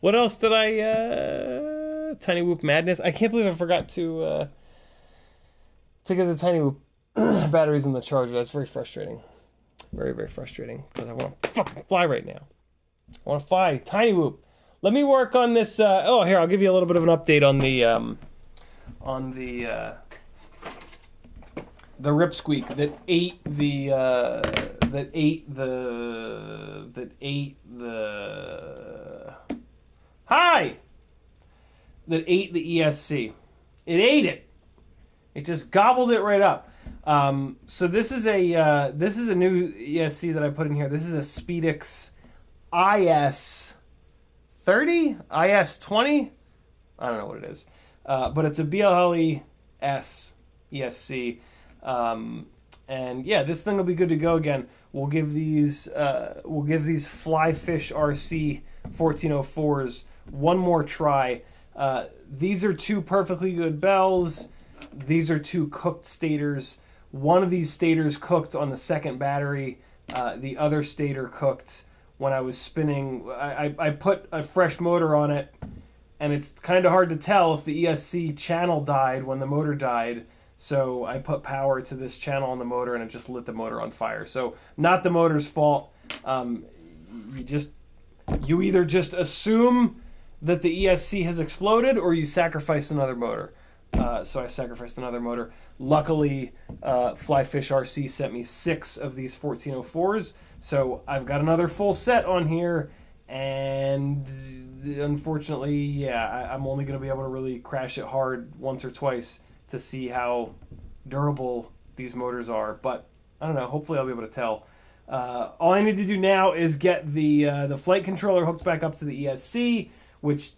What else did I... Tiny Whoop Madness. I can't believe I forgot to get the Tiny Whoop batteries in the charger. That's very frustrating. Very, very frustrating. Because I want to fucking fly right now. I want to fly. Tiny Whoop. Let me work on this... here, I'll give you a little bit of an update on the Rip Squeak that ate the ESC. It ate it. It just gobbled it right up. So this is a new ESC that I put in here. This is a Spatz IS30, IS20. I don't know what it is, but it's a BLE S ESC. And yeah, this thing will be good to go again. We'll give these Flyfish RC 1404s one more try. These are two perfectly good bells. These are two cooked stators. One of these stators cooked on the second battery. The other stator cooked when I was spinning. I put a fresh motor on it, and it's kind of hard to tell if the ESC channel died when the motor died. So I put power to this channel on the motor, and it just lit the motor on fire. So not the motor's fault. You either just assume that the ESC has exploded, or you sacrifice another motor. So I sacrificed another motor. Luckily, Flyfish RC sent me 6 of these 1404s. So I've got another full set on here. And unfortunately, yeah, I'm only going to be able to really crash it hard once or twice to see how durable these motors are. But I don't know. Hopefully I'll be able to tell. All I need to do now is get the flight controller hooked back up to the ESC, which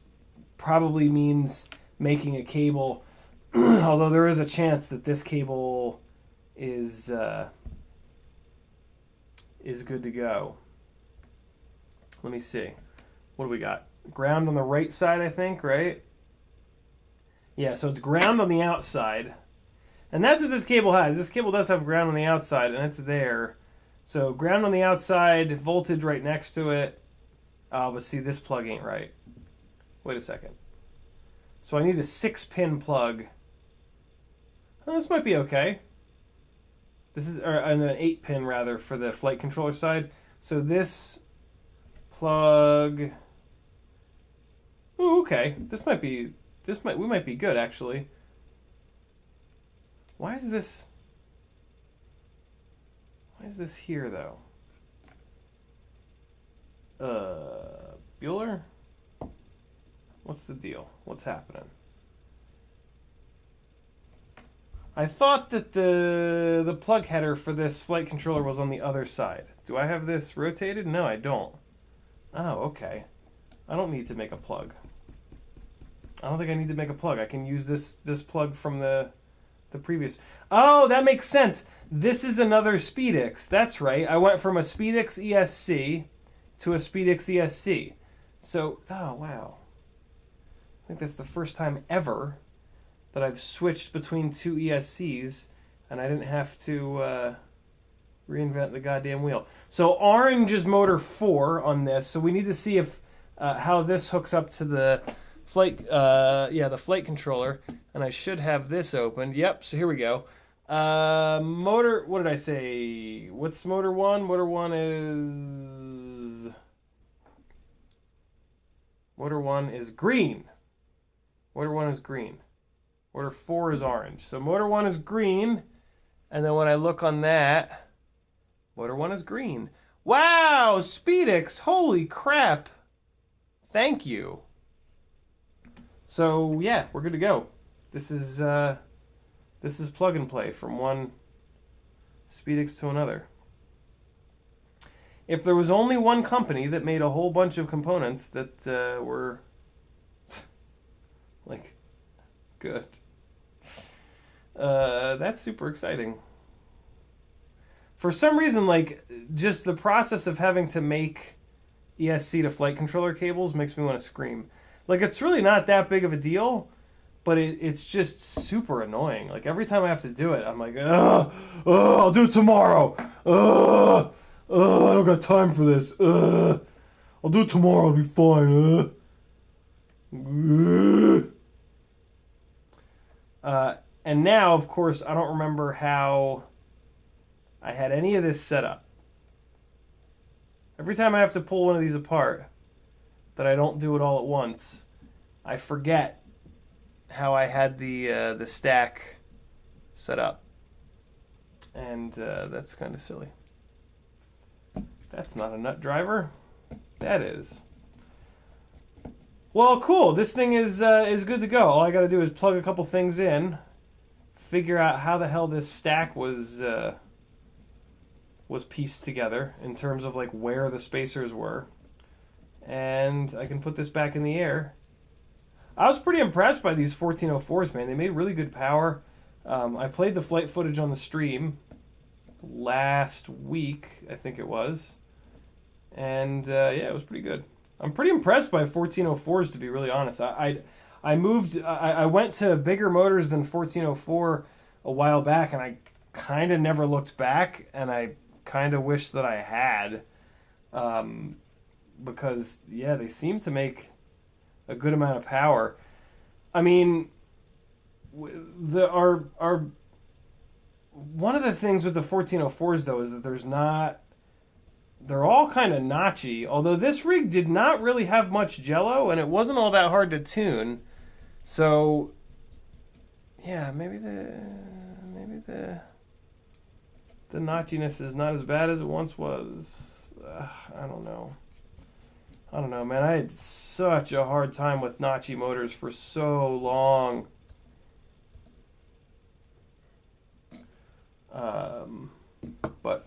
probably means making a cable. Although there is a chance that this cable is good to go. Let me see. What do we got? Ground on the right side, I think, right? Yeah, so it's ground on the outside. And that's what this cable has. This cable does have ground on the outside, and it's there. So ground on the outside, voltage right next to it. But see, this plug ain't right. Wait a second. So I need a 6-pin plug. Oh, this might be okay. This is an 8-pin rather for the flight controller side. So this plug. Ooh, okay. We might be good actually. Why is this here though? Bueller? What's the deal? What's happening? I thought that the plug header for this flight controller was on the other side. Do I have this rotated? No, I don't. Oh, okay. I don't need to make a plug. I don't think I need to make a plug. I can use this plug from the previous. Oh, that makes sense. This is another Spatz. That's right. I went from a Spatz ESC to a Spatz ESC. So, oh, wow. I think that's the first time ever that I've switched between two ESCs and I didn't have to reinvent the goddamn wheel. So orange is motor 4 on this. So we need to see if how this hooks up to the flight the flight controller, and I should have this opened. Yep, so here we go. Motor, what did I say? What's motor 1? Motor 1 is green. Motor 1 is green. Motor 4 is orange. So motor 1 is green, and then when I look on that, motor 1 is green. Wow, Spatz, holy crap. Thank you. So yeah, we're good to go. This is plug and play from one Spatz to another. If there was only one company that made a whole bunch of components that were like good, that's super exciting. For some reason, like just the process of having to make ESC to flight controller cables makes me want to scream. Like, it's really not that big of a deal, but it's just super annoying. Like every time I have to do it, I'm like, I'll do it tomorrow. I don't got time for this. I'll do it tomorrow. I'll be fine. And now, of course, I don't remember how I had any of this set up. Every time I have to pull one of these apart, that I don't do it all at once, I forget how I had the stack set up. And that's kind of silly. That's not a nut driver. That is. Well, cool. This thing is good to go. All I got to do is plug a couple things in, figure out how the hell this stack was pieced together in terms of like where the spacers were, and I can put this back in the air. I was pretty impressed by these 1404s, man. They made really good power. I played the flight footage on the stream last week, I think it was, and yeah, it was pretty good. I'm pretty impressed by 1404s, to be really honest. I went to bigger motors than 1404 a while back, and I kind of never looked back, and I kind of wish that I had, because yeah, they seem to make a good amount of power. I mean, one of the things with the 1404s though is that they're all kind of notchy, although this rig did not really have much jello and it wasn't all that hard to tune. So yeah, maybe the notchiness is not as bad as it once was. I don't know, man. I had such a hard time with notchy motors for so long. But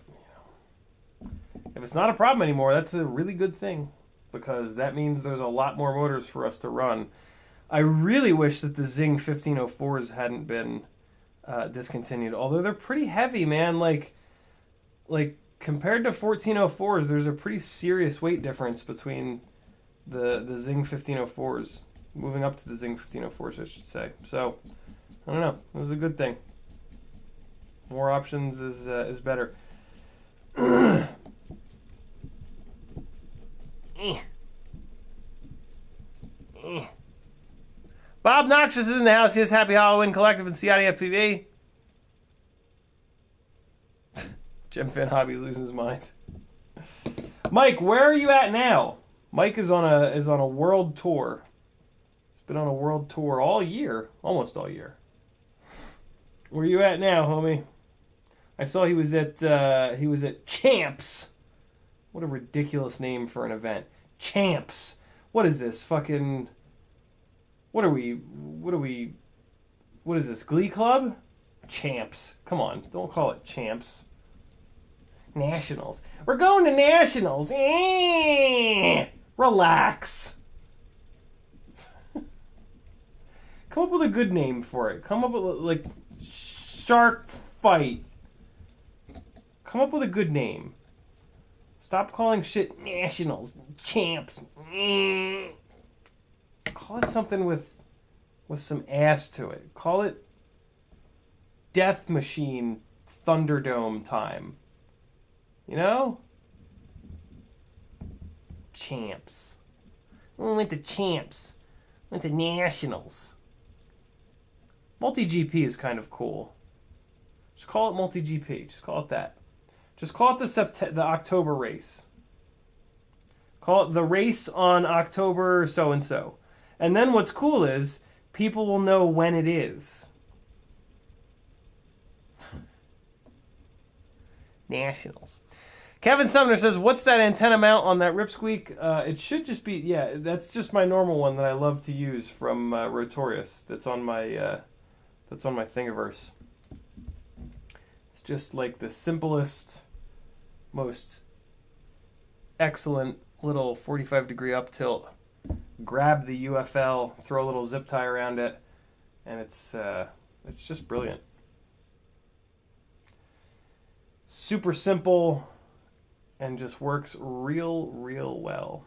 if it's not a problem anymore, that's a really good thing, because that means there's a lot more motors for us to run. I really wish that the Zing 1504s hadn't been discontinued, although they're pretty heavy, man. Like compared to 1404s, there's a pretty serious weight difference between the Zing 1504s, moving up to the Zing 1504s, I should say. So I don't know, it was a good thing. More options is better. Bob Noxious is in the house. He has Happy Halloween Collective and CiottiFPV. Gemfan Hobby is losing his mind. Mike, where are you at now? Mike is on a world tour. He's been on a world tour all year, almost all year. Where are you at now, homie? I saw he was at Champs. What a ridiculous name for an event. Champs. What is this? Fucking... What is this? Glee Club? Champs. Come on, don't call it Champs. Nationals. We're going to Nationals. Relax. Come up with a good name for it. Come up with, like, Shark Fight. Come up with a good name. Stop calling shit Nationals. Champs. Call it something with some ass to it. Call it Death Machine Thunderdome time. You know? Champs. We went to Champs. Went to Nationals. Multi-GP is kind of cool. Just call it Multi-GP. Just call it that. Just call it the October race. Call it the race on October so-and-so. And then what's cool is people will know when it is. Nationals. Kevin Sumner says, what's that antenna mount on that Ripsqueak? It should just be, yeah, that's just my normal one that I love to use from Rotorius. That's on my Thingiverse. It's just like the simplest, most excellent little 45-degree up tilt. Grab the UFL, throw a little zip tie around it, and it's just brilliant. Super simple, and just works real well.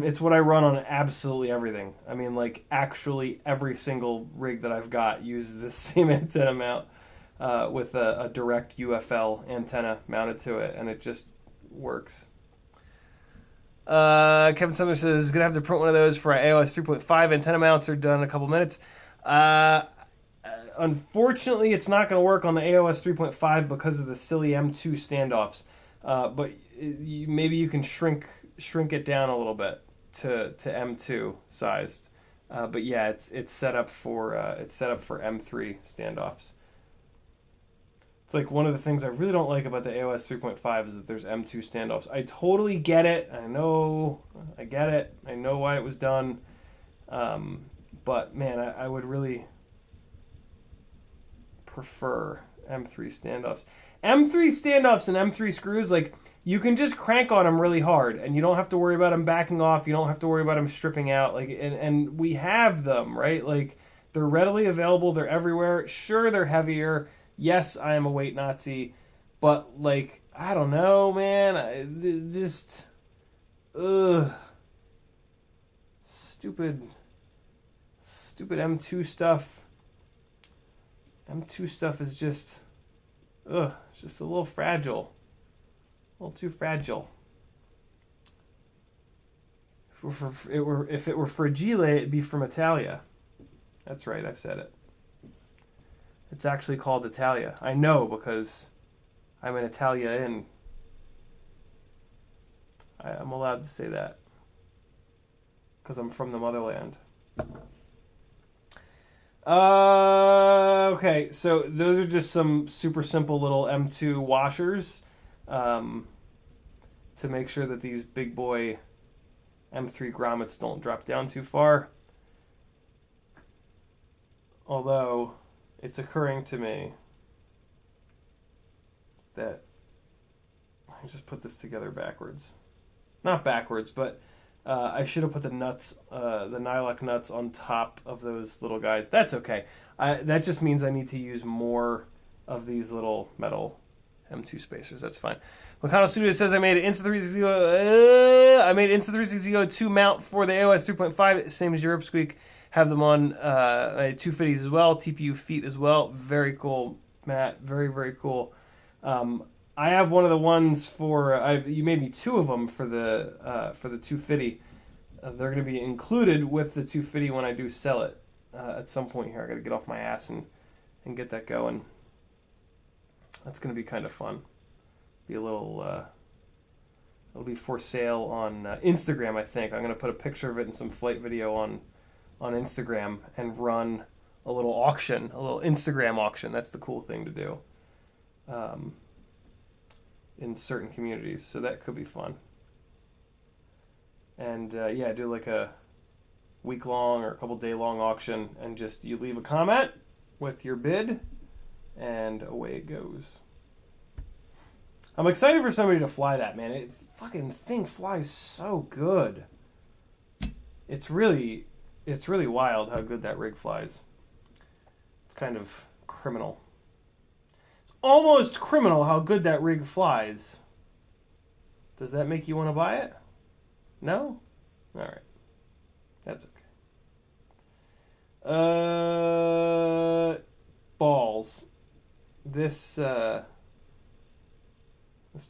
It's what I run on absolutely everything. I mean, like, actually every single rig that I've got uses the same antenna mount with a direct UFL antenna mounted to it, and it just works. Kevin Sumner says, gonna have to print one of those for our AOS 3.5 antenna mounts. Are done in a couple minutes. Unfortunately, it's not going to work on the AOS 3.5 because of the silly M2 standoffs. But maybe you can shrink it down a little bit to M2 sized. But yeah, it's set up for M3 standoffs. It's like one of the things I really don't like about the AOS 3.5 is that there's M2 standoffs. I totally get it. I get it. I know why it was done. But man, I would really prefer M3 standoffs. M3 standoffs and M3 screws, like, you can just crank on them really hard, and you don't have to worry about them backing off. You don't have to worry about them stripping out. Like, and we have them, right? Like, they're readily available. They're everywhere. Sure, they're heavier. Yes, I am a weight Nazi, but, like, I don't know, man. Stupid M2 stuff. M2 stuff is just, it's just a little fragile. A little too fragile. If it were fragile, it'd be from Italia. That's right, I said it. It's actually called Italia. I know because I'm an Italian. I'm allowed to say that because I'm from the motherland. Okay, so those are just some super simple little M2 washers to make sure that these big boy M3 grommets don't drop down too far. Although it's occurring to me that I just put this together backwards. Not backwards, but I should have put the nuts, the nylock nuts on top of those little guys. That's okay. That just means I need to use more of these little metal M2 spacers. That's fine. Makano Studio says I made an Insta360 Go2 mount for the AOS 3.5, same as Europe Squeak. Have them on 250s as well, TPU feet as well. Very cool, Matt. Very, very cool. I have one of the ones for you made me two of them for the 250. They're going to be included with the 250 when I do sell it at some point here. I got to get off my ass and get that going. That's going to be kind of fun. Be a little. It'll be for sale on Instagram. I think I'm going to put a picture of it and some flight video on Instagram and run a little auction, a little Instagram auction. That's the cool thing to do. In certain communities, so that could be fun. And do like a week-long or a couple-day-long auction, and just you leave a comment with your bid, and away it goes. I'm excited for somebody to fly that, man. It fucking thing flies so good. It's really wild how good that rig flies. It's kind of criminal. Almost criminal how good that rig flies. Does that make you want to buy it? No? Alright. That's okay. Balls. This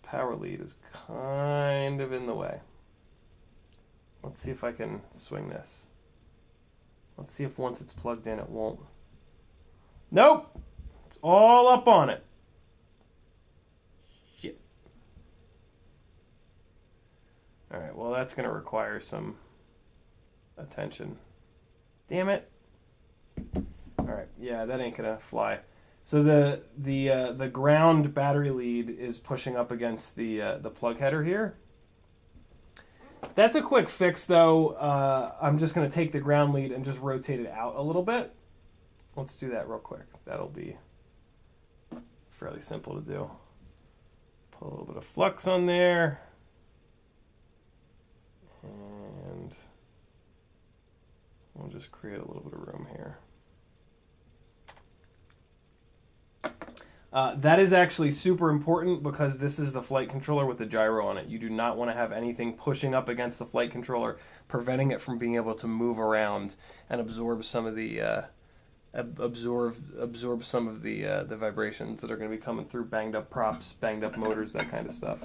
power lead is kind of in the way. Let's see if I can swing this. Let's see if once it's plugged in it won't. Nope! It's all up on it. Alright, well that's going to require some attention. Damn it. Alright, yeah, that ain't going to fly. So the ground battery lead is pushing up against the plug header here. That's a quick fix though. I'm just going to take the ground lead and just rotate it out a little bit. Let's do that real quick. That'll be fairly simple to do. Put a little bit of flux on there. And we'll just create a little bit of room here. That is actually super important because this is the flight controller with the gyro on it. You do not want to have anything pushing up against the flight controller, preventing it from being able to move around and absorb some of the absorb some of the vibrations that are going to be coming through banged up props, banged up motors, that kind of stuff.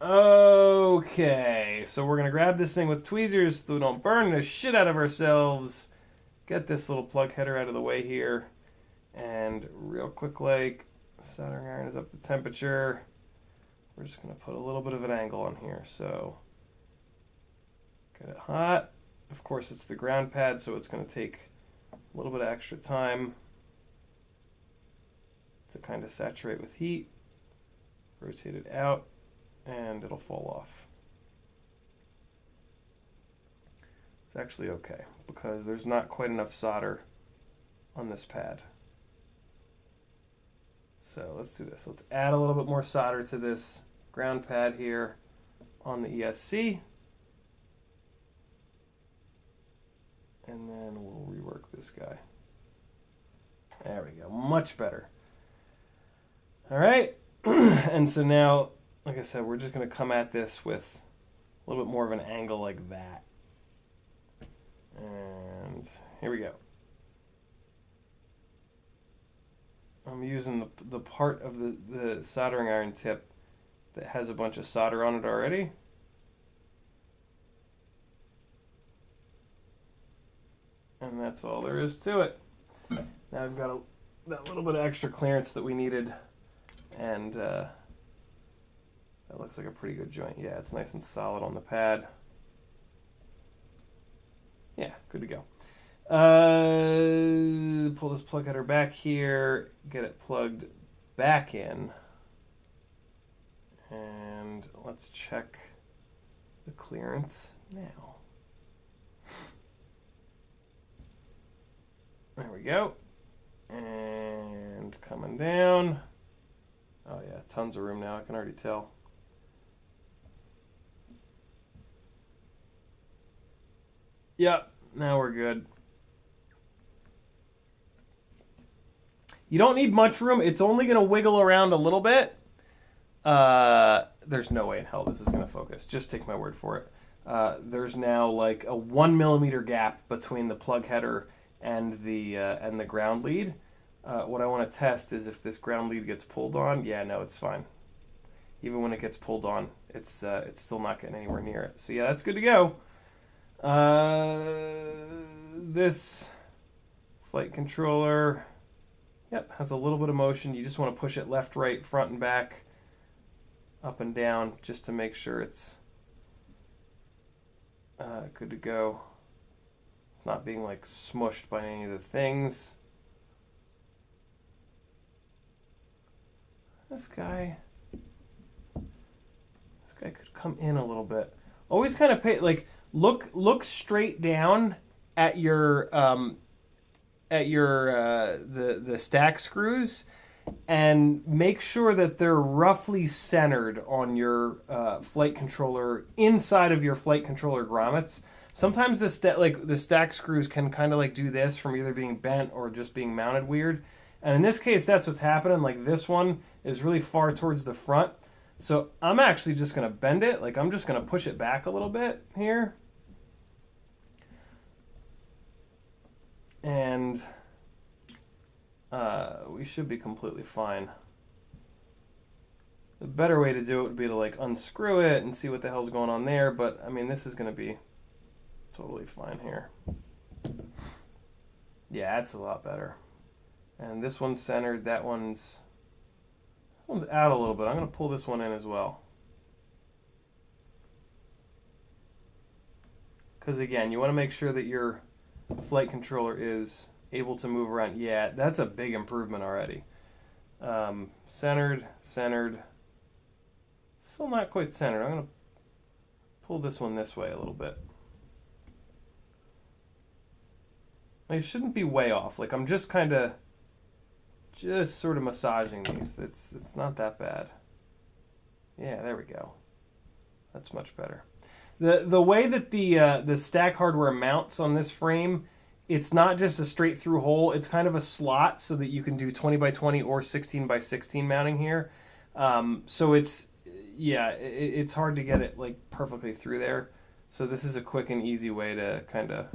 Okay, so we're going to grab this thing with tweezers so we don't burn the shit out of ourselves. Get this little plug header out of the way here. And real quick, like, soldering iron is up to temperature. We're just going to put a little bit of an angle on here. So get it hot. Of course, it's the ground pad, so it's going to take a little bit of extra time to kind of saturate with heat. Rotate it out, and it'll fall off. It's actually okay, because there's not quite enough solder on this pad. So let's do this. Let's add a little bit more solder to this ground pad here on the ESC. And then we'll rework this guy. There we go. Much better. All right. And so now, like I said, we're just going to come at this with a little bit more of an angle like that. And here we go. I'm using the part of the soldering iron tip that has a bunch of solder on it already. And that's all there is to it. Now I've got that little bit of extra clearance that we needed, and that looks like a pretty good joint. Yeah, it's nice and solid on the pad. Yeah, good to go. Pull this plug header back here, get it plugged back in, and let's check the clearance now. There we go. And coming down. Oh yeah, tons of room now, I can already tell. Yep, now we're good. You don't need much room. It's only going to wiggle around a little bit. There's no way in hell this is going to focus. Just take my word for it. There's now like a 1 millimeter gap between the plug header and the ground lead. What I want to test is if this ground lead gets pulled on. Yeah, no, it's fine. Even when it gets pulled on, it's still not getting anywhere near it. So yeah, that's good to go. This flight controller, yep, has a little bit of motion. You just want to push it left, right, front, and back, up and down, just to make sure it's good to go. It's not being like smushed by any of the things. This guy could come in a little bit. Always kind of pay look straight down at your the stack screws, and make sure that they're roughly centered on your flight controller, inside of your flight controller grommets. Sometimes the stack screws can kind of like do this from either being bent or just being mounted weird. And in this case, that's what's happening. Like this one is really far towards the front. So I'm actually just going to bend it. Like I'm just going to push it back a little bit here. And we should be completely fine. The better way to do it would be to like unscrew it and see what the hell's going on there. But I mean, this is going to be totally fine here. Yeah, that's a lot better. And this one's centered. This one's out a little bit. I'm going to pull this one in as well. Because again, you want to make sure that your flight controller is able to move around. Yeah, that's a big improvement already. Centered. Still not quite centered. I'm going to pull this one this way a little bit. It shouldn't be way off. Like I'm just sort of massaging these. It's not that bad. Yeah, there we go. That's much better. The way that the stack hardware mounts on this frame it's not just a straight through hole. It's kind of a slot so that you can do 20 by 20 or 16 by 16 mounting here. So it's, yeah, it's hard to get it like perfectly through there. So this is a quick and easy way to kind of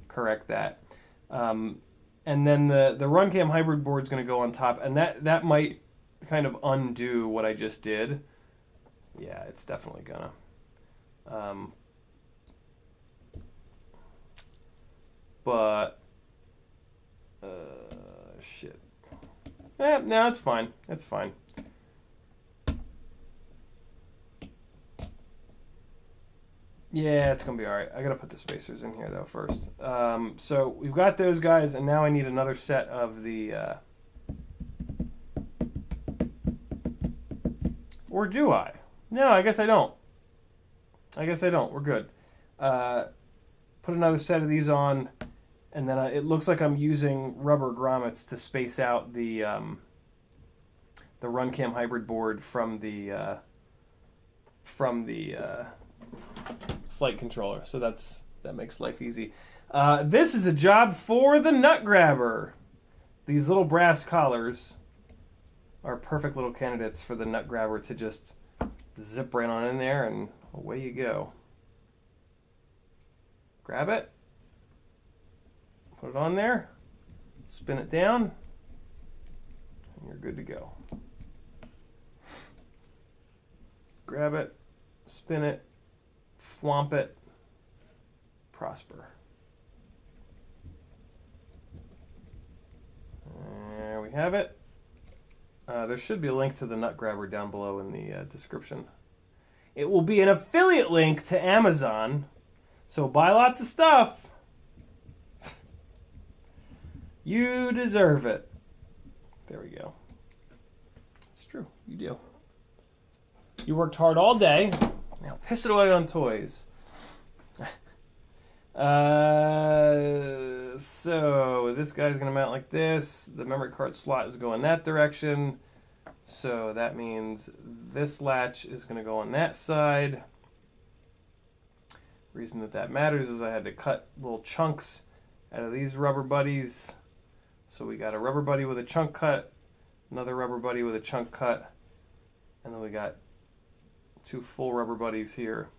correct that. And then the Runcam hybrid board is going to go on top, and that might kind of undo what I just did. Yeah, it's definitely gonna. But shit. No, it's fine. It's fine. Yeah, it's gonna be all right. I gotta put the spacers in here though first. So we've got those guys, and now I need another set of the. Or do I? No, I guess I don't. We're good. Put another set of these on, and then it looks like I'm using rubber grommets to space out the Runcam hybrid board from the flight controller. So that makes life easy. This is a job for the nut grabber. These little brass collars are perfect little candidates for the nut grabber to just zip right on in there, and away you go. Grab it, put it on there, spin it down, and you're good to go. Grab it, spin it, flomp it, prosper. There we have it. There should be a link to the nut grabber down below in the description. It will be an affiliate link to Amazon, so buy lots of stuff. You deserve it. There we go. It's true, you do. You worked hard all day. Now piss it away on toys. So this guy's going to mount like this. The memory card slot is going that direction. So that means this latch is going to go on that side. The reason that matters is I had to cut little chunks out of these rubber buddies. So we got a rubber buddy with a chunk cut, another rubber buddy with a chunk cut, and then we got two full rubber buddies here.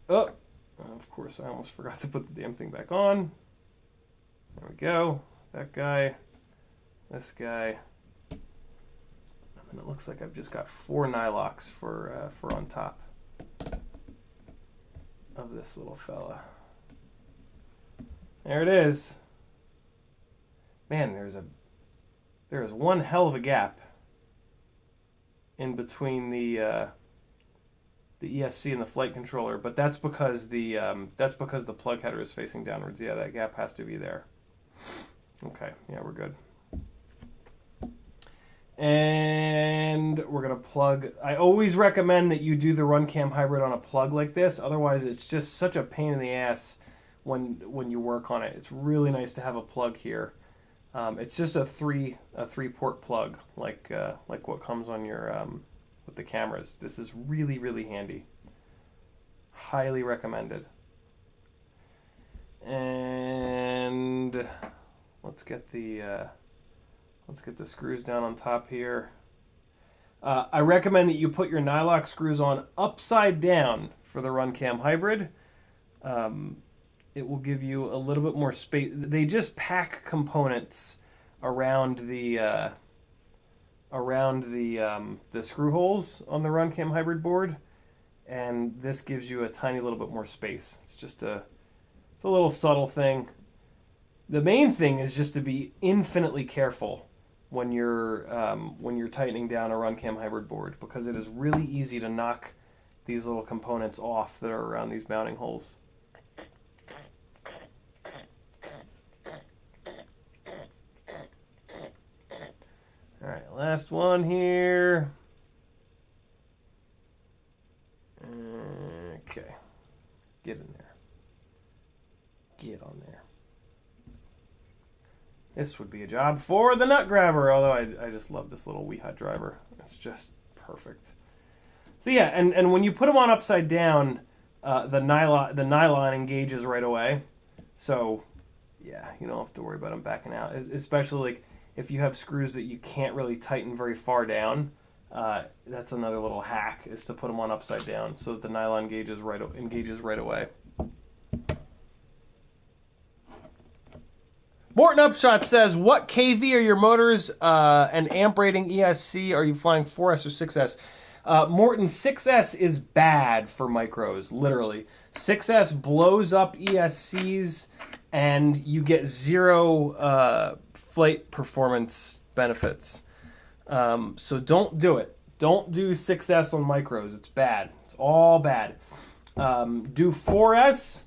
Oh, of course, I almost forgot to put the damn thing back on. There we go. That guy, this guy, and then it looks like I've just got 4 nylocks for on top of this little fella. There it is. Man, there is one hell of a gap in between the ESC and the flight controller, but that's because the plug header is facing downwards. Yeah, that gap has to be there. Okay, yeah, we're good. And we're gonna plug. I always recommend that you do the Runcam hybrid on a plug like this. Otherwise, it's just such a pain in the ass when you work on it. It's really nice to have a plug here. It's just a three port plug, like what comes on your with the cameras. This is really, really handy. Highly recommended. And let's get the screws down on top here. I recommend that you put your nylock screws on upside down for the Runcam hybrid. It will give you a little bit more space. They just pack components around the screw holes on the Runcam hybrid board, and this gives you a tiny little bit more space. It's a little subtle thing. The main thing is just to be infinitely careful when you're tightening down a Runcam hybrid board, because it is really easy to knock these little components off that are around these mounting holes. All right, last one here. Okay, get in there. Get on there. This would be a job for the nut grabber, although I just love this little wee hut driver. It's just perfect. So yeah, and when you put them on upside down, the nylon engages right away. So yeah, you don't have to worry about them backing out. Especially like if you have screws that you can't really tighten very far down. That's another little hack, is to put them on upside down so that the nylon engages right away. Morton Upshot says, what KV are your motors and amp rating ESC? Are you flying 4S or 6S? Morton, 6S is bad for micros, literally. 6S blows up ESCs and you get zero flight performance benefits. So don't do it. Don't do 6S on micros. It's bad. It's all bad. Do 4S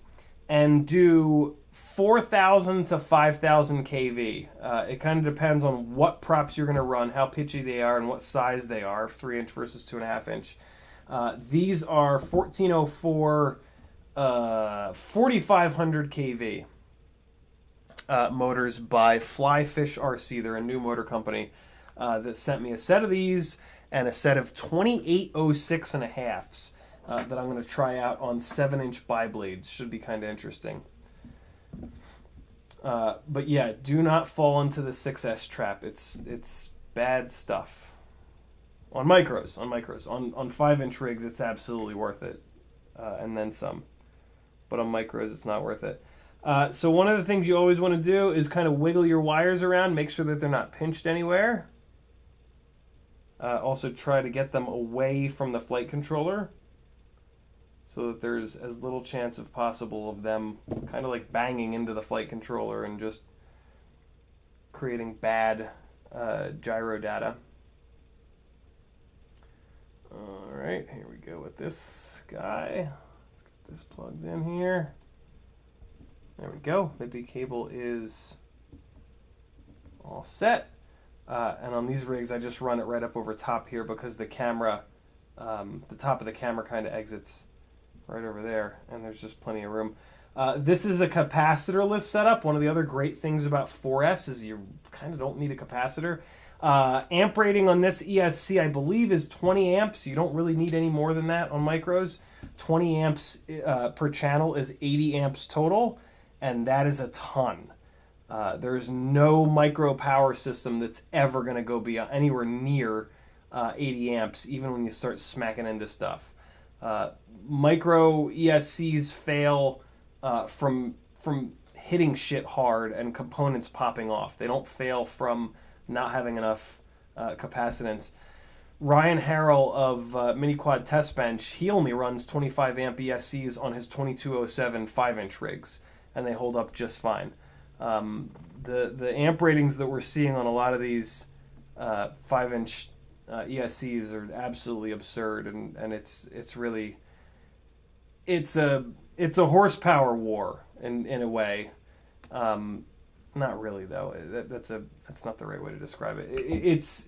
and do 4,000 to 5,000 kV. It kind of depends on what props you're going to run, how pitchy they are, and what size they are, 3-inch versus 2.5 inch. These are 1404 4,500 kV motors by Flyfish RC. They're a new motor company that sent me a set of these and a set of 2806 and a halves that I'm going to try out on 7-inch biblades. Should be kind of interesting. But yeah, do not fall into the 6S trap. It's bad stuff. On micros. On 5-inch rigs, it's absolutely worth it. And then some. But on micros, it's not worth it. So one of the things you always want to do is kind of wiggle your wires around. Make sure that they're not pinched anywhere. Also try to get them away from the flight controller, so that there's as little chance as possible of them kind of like banging into the flight controller and just creating bad gyro data. All right, here we go with this guy. Let's get this plugged in here. There we go. The big cable is all set. And on these rigs, I just run it right up over top here because the camera, the top of the camera kind of exits right over there, and there's just plenty of room. This is a capacitorless setup. One of the other great things about 4S is you kind of don't need a capacitor. Amp rating on this ESC, I believe, is 20 amps. You don't really need any more than that on micros. 20 amps per channel is 80 amps total, and that is a ton. There's no micro power system that's ever going to go beyond anywhere near 80 amps, even when you start smacking into stuff. Micro ESCs fail from hitting shit hard and components popping off. They don't fail from not having enough capacitance. Ryan Harrell of Mini Quad Test Bench, he only runs 25 amp ESCs on his 2207 5-inch rigs, and they hold up just fine. The amp ratings that we're seeing on a lot of these 5-inch ESCs are absolutely absurd, and it's really it's a horsepower war in a way. Not really though. That's not the right way to describe it. It's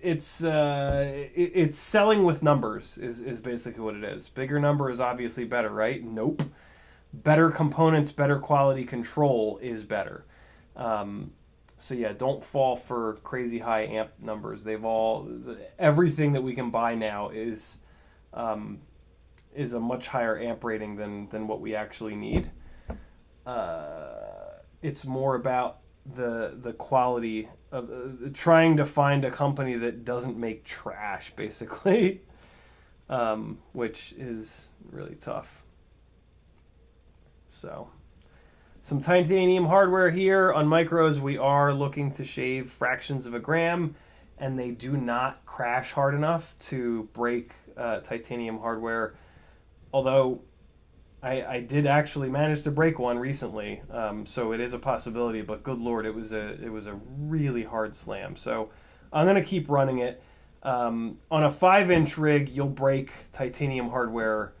selling with numbers is basically what it is. Bigger number is obviously better, right? Nope. Better components, better quality control is better. So yeah, don't fall for crazy high amp numbers. Everything that we can buy now is a much higher amp rating than what we actually need. It's more about the quality of trying to find a company that doesn't make trash, basically, which is really tough. So, some titanium hardware here. On micros, we are looking to shave fractions of a gram, and they do not crash hard enough to break titanium hardware. Although I did actually manage to break one recently, so it is a possibility. But good lord, it was a really hard slam. So I'm gonna keep running it. On a 5-inch rig, you'll break titanium hardware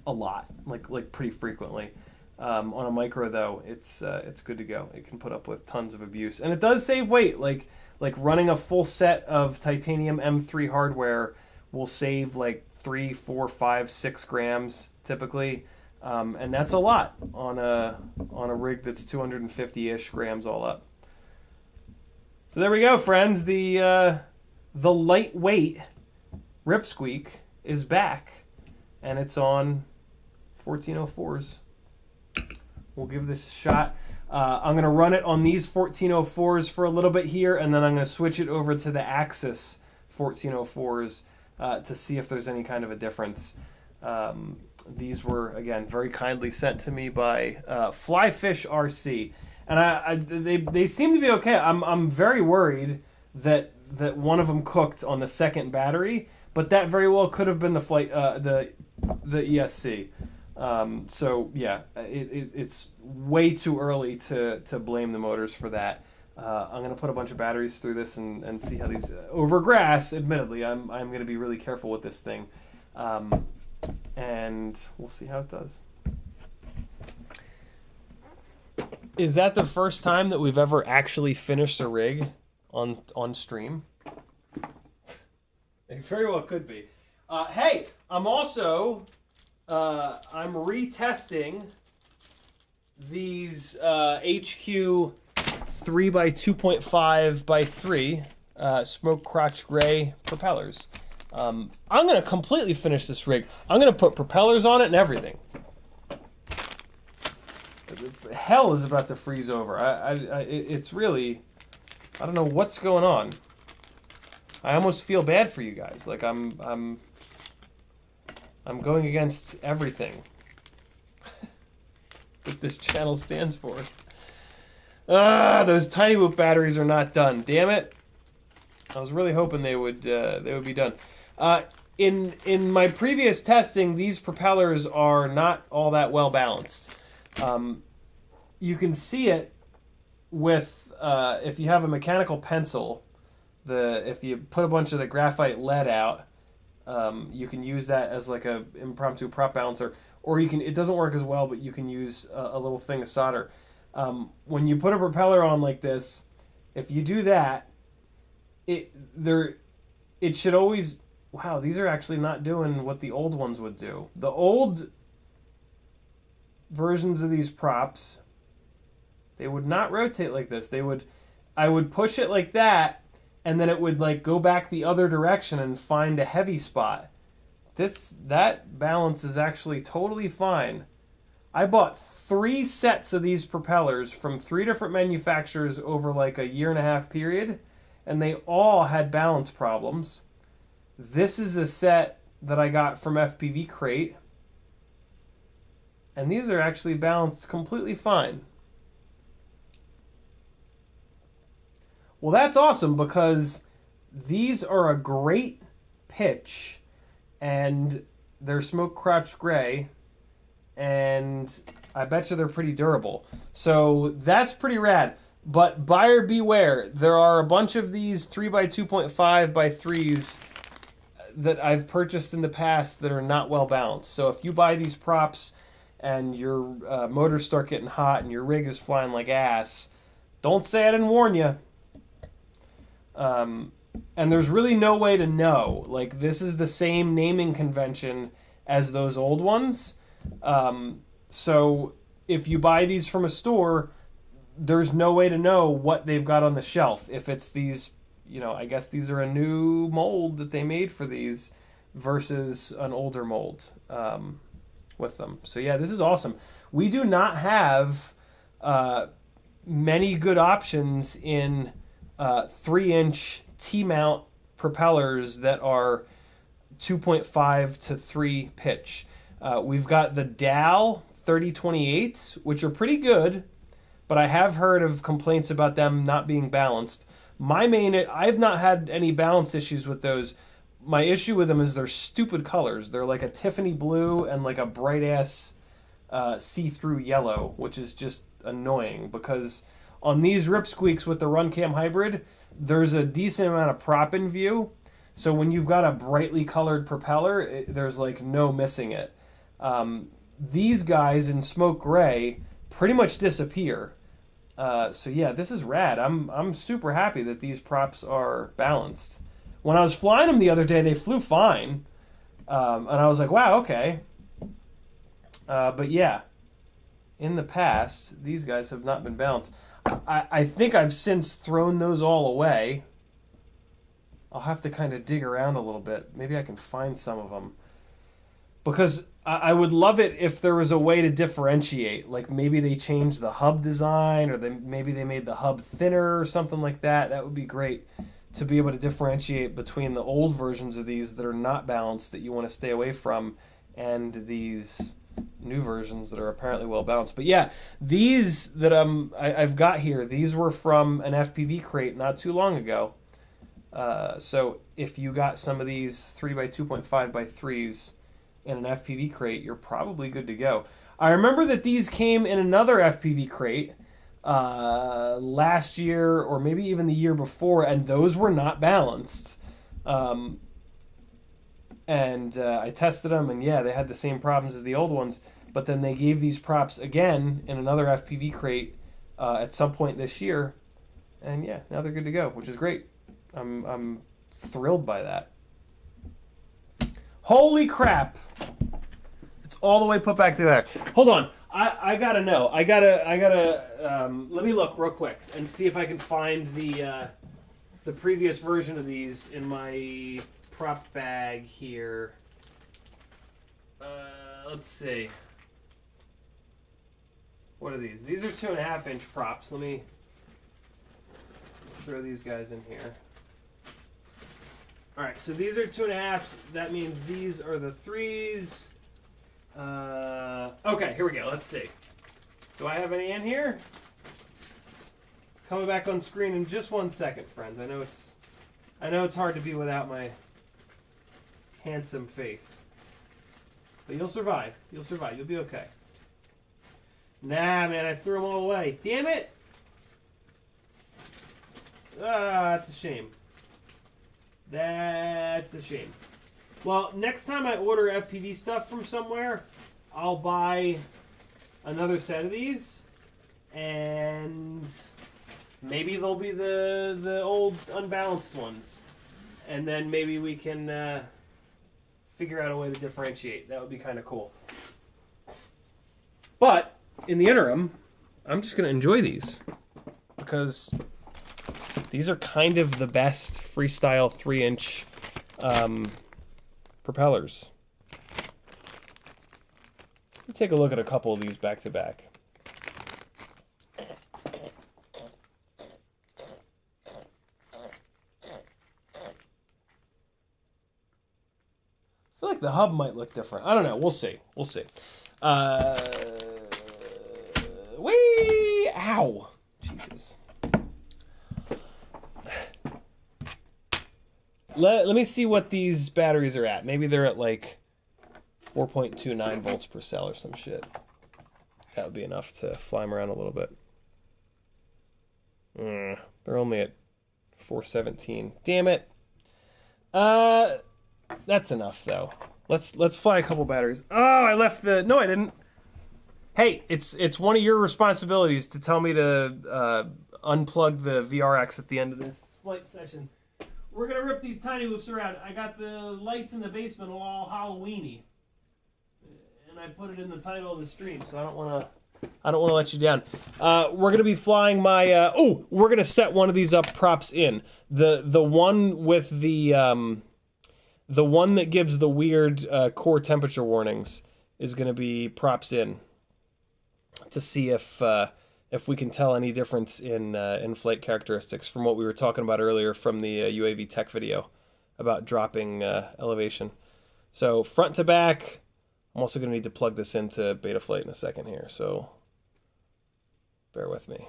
a lot, like pretty frequently. On a micro though, it's good to go. It can put up with tons of abuse, and it does save weight. Like running a full set of titanium M3 hardware will save like 3, 4, 5, 6 grams typically, and that's a lot on a rig that's 250-ish grams all up. So there we go, friends. The lightweight Rip Squeak is back, and it's on 1404s. We'll give this a shot. I'm going to run it on these 1404s for a little bit here, and then I'm going to switch it over to the Axis 1404s to see if there's any kind of a difference. These were, again, very kindly sent to me by Flyfish RC. And they seem to be okay. I'm very worried that one of them cooked on the second battery, but that very well could have been the ESC. So yeah, it's way too early to blame the motors for that. I'm gonna put a bunch of batteries through this and see how these over grass. Admittedly, I'm gonna be really careful with this thing, and we'll see how it does. Is that the first time that we've ever actually finished a rig on stream? It very well could be. Hey, I'm also I'm retesting these HQ 3x2.5x3 smoke crotch gray propellers. I'm gonna completely finish this rig. I'm gonna put propellers on it and everything. Hell is about to freeze over. It's really, I don't know what's going on. I almost feel bad for you guys. Like I'm going against everything that this channel stands for. Those tiny whoop batteries are not done. Damn it! I was really hoping they would be done. In my previous testing, these propellers are not all that well balanced. You can see it with if you have a mechanical pencil. If you put a bunch of the graphite lead out, you can use that as like a impromptu prop balancer, or you can. It doesn't work as well, but you can use a little thing of solder. When you put a propeller on like this, if you do that, it should always. Wow, these are actually not doing what the old ones would do. The old versions of these props, they would not rotate like this. I would push it like that, and then it would like go back the other direction and find a heavy spot. That balance is actually totally fine. I bought 3 sets of these propellers from 3 different manufacturers over like a 1.5 year period, and they all had balance problems. This is a set that I got from FPV Crate, and these are actually balanced completely fine. Well, that's awesome, because these are a great pitch, and they're smoke crotch gray, and I bet you they're pretty durable. So that's pretty rad. But buyer beware, there are a bunch of these 3x2.5x3s that I've purchased in the past that are not well balanced. So if you buy these props and your motors start getting hot and your rig is flying like ass, don't say I didn't warn you. And there's really no way to know. Like, this is the same naming convention as those old ones. So if you buy these from a store, there's no way to know what they've got on the shelf. If it's these, I guess these are a new mold that they made for these versus an older mold with them. So yeah, this is awesome. We do not have many good options in 3-inch T-mount propellers that are 2.5 to 3 pitch. We've got the Dow 3028s, which are pretty good, but I have heard of complaints about them not being balanced. I've not had any balance issues with those. My issue with them is they're stupid colors. They're like a Tiffany blue and like a bright ass see-through yellow, which is just annoying, because on these Rip Squeaks with the Runcam hybrid, there's a decent amount of prop in view. So when you've got a brightly colored propeller, there's like no missing it. These guys in smoke gray pretty much disappear. So yeah, this is rad. I'm super happy that these props are balanced. When I was flying them the other day, they flew fine. And I was like, wow, okay. But yeah, in the past, these guys have not been balanced. I think I've since thrown those all away. I'll have to kind of dig around a little bit. Maybe I can find some of them. because I would love it if there was a way to differentiate. Like maybe they changed the hub design, or maybe they made the hub thinner or something like that. That would be great to be able to differentiate between the old versions of these that are not balanced, that you want to stay away from, and these new versions that are apparently well balanced. But yeah, these that I've got here, these were from an FPV crate not too long ago. So if you got some of these 3x2.5x3s in an FPV crate, you're probably good to go. I remember that these came in another FPV crate last year, or maybe even the year before, and those were not balanced. And I tested them, and yeah, they had the same problems as the old ones. But then they gave these props again in another FPV crate at some point this year, and yeah, now they're good to go, which is great. I'm thrilled by that. Holy crap! It's all the way put back together. Hold on, I gotta know. I gotta. Let me look real quick and see if I can find the previous version of these in my prop bag here. Let's see. What are these? These are 2.5-inch props. Let me throw these guys in here. All right, so these are 2.5s. That means these are the 3s. Okay, here we go. Let's see. Do I have any in here? Coming back on screen in just 1 second, friends. I know it's hard to be without my handsome face, but you'll survive. You'll survive. You'll be okay. Nah, man, I threw them all away. Damn it! Ah, that's a shame. That's a shame. Well, next time I order FPV stuff from somewhere, I'll buy another set of these, and maybe they'll be the old unbalanced ones, and then maybe we can figure out a way to differentiate. That would be kind of cool. But in the interim, I'm just going to enjoy these, because these are kind of the best freestyle 3-inch propellers. Let me take a look at a couple of these back to back. I feel like the hub might look different. I don't know. We'll see. We'll see. Whee! Ow! Jesus. Let me see what these batteries are at. Maybe they're at like 4.29 volts per cell or some shit. That would be enough to fly them around a little bit. They're only at 417. Damn it. That's enough though. Let's fly a couple batteries. Oh, I left the... No, I didn't. Hey, it's one of your responsibilities to tell me to unplug the VRX at the end of this flight session. We're gonna rip these tiny whoops around. I got the lights in the basement all Hallowe'en-y, and I put it in the title of the stream, so I don't wanna let you down. We're gonna be flying my. We're gonna set one of these up props in the one with the one that gives the weird core temperature warnings is gonna be props in to see if we can tell any difference in flight characteristics from what we were talking about earlier from the UAVTech video about dropping elevation. So front to back, I'm also going to need to plug this into Betaflight in a second here, so bear with me.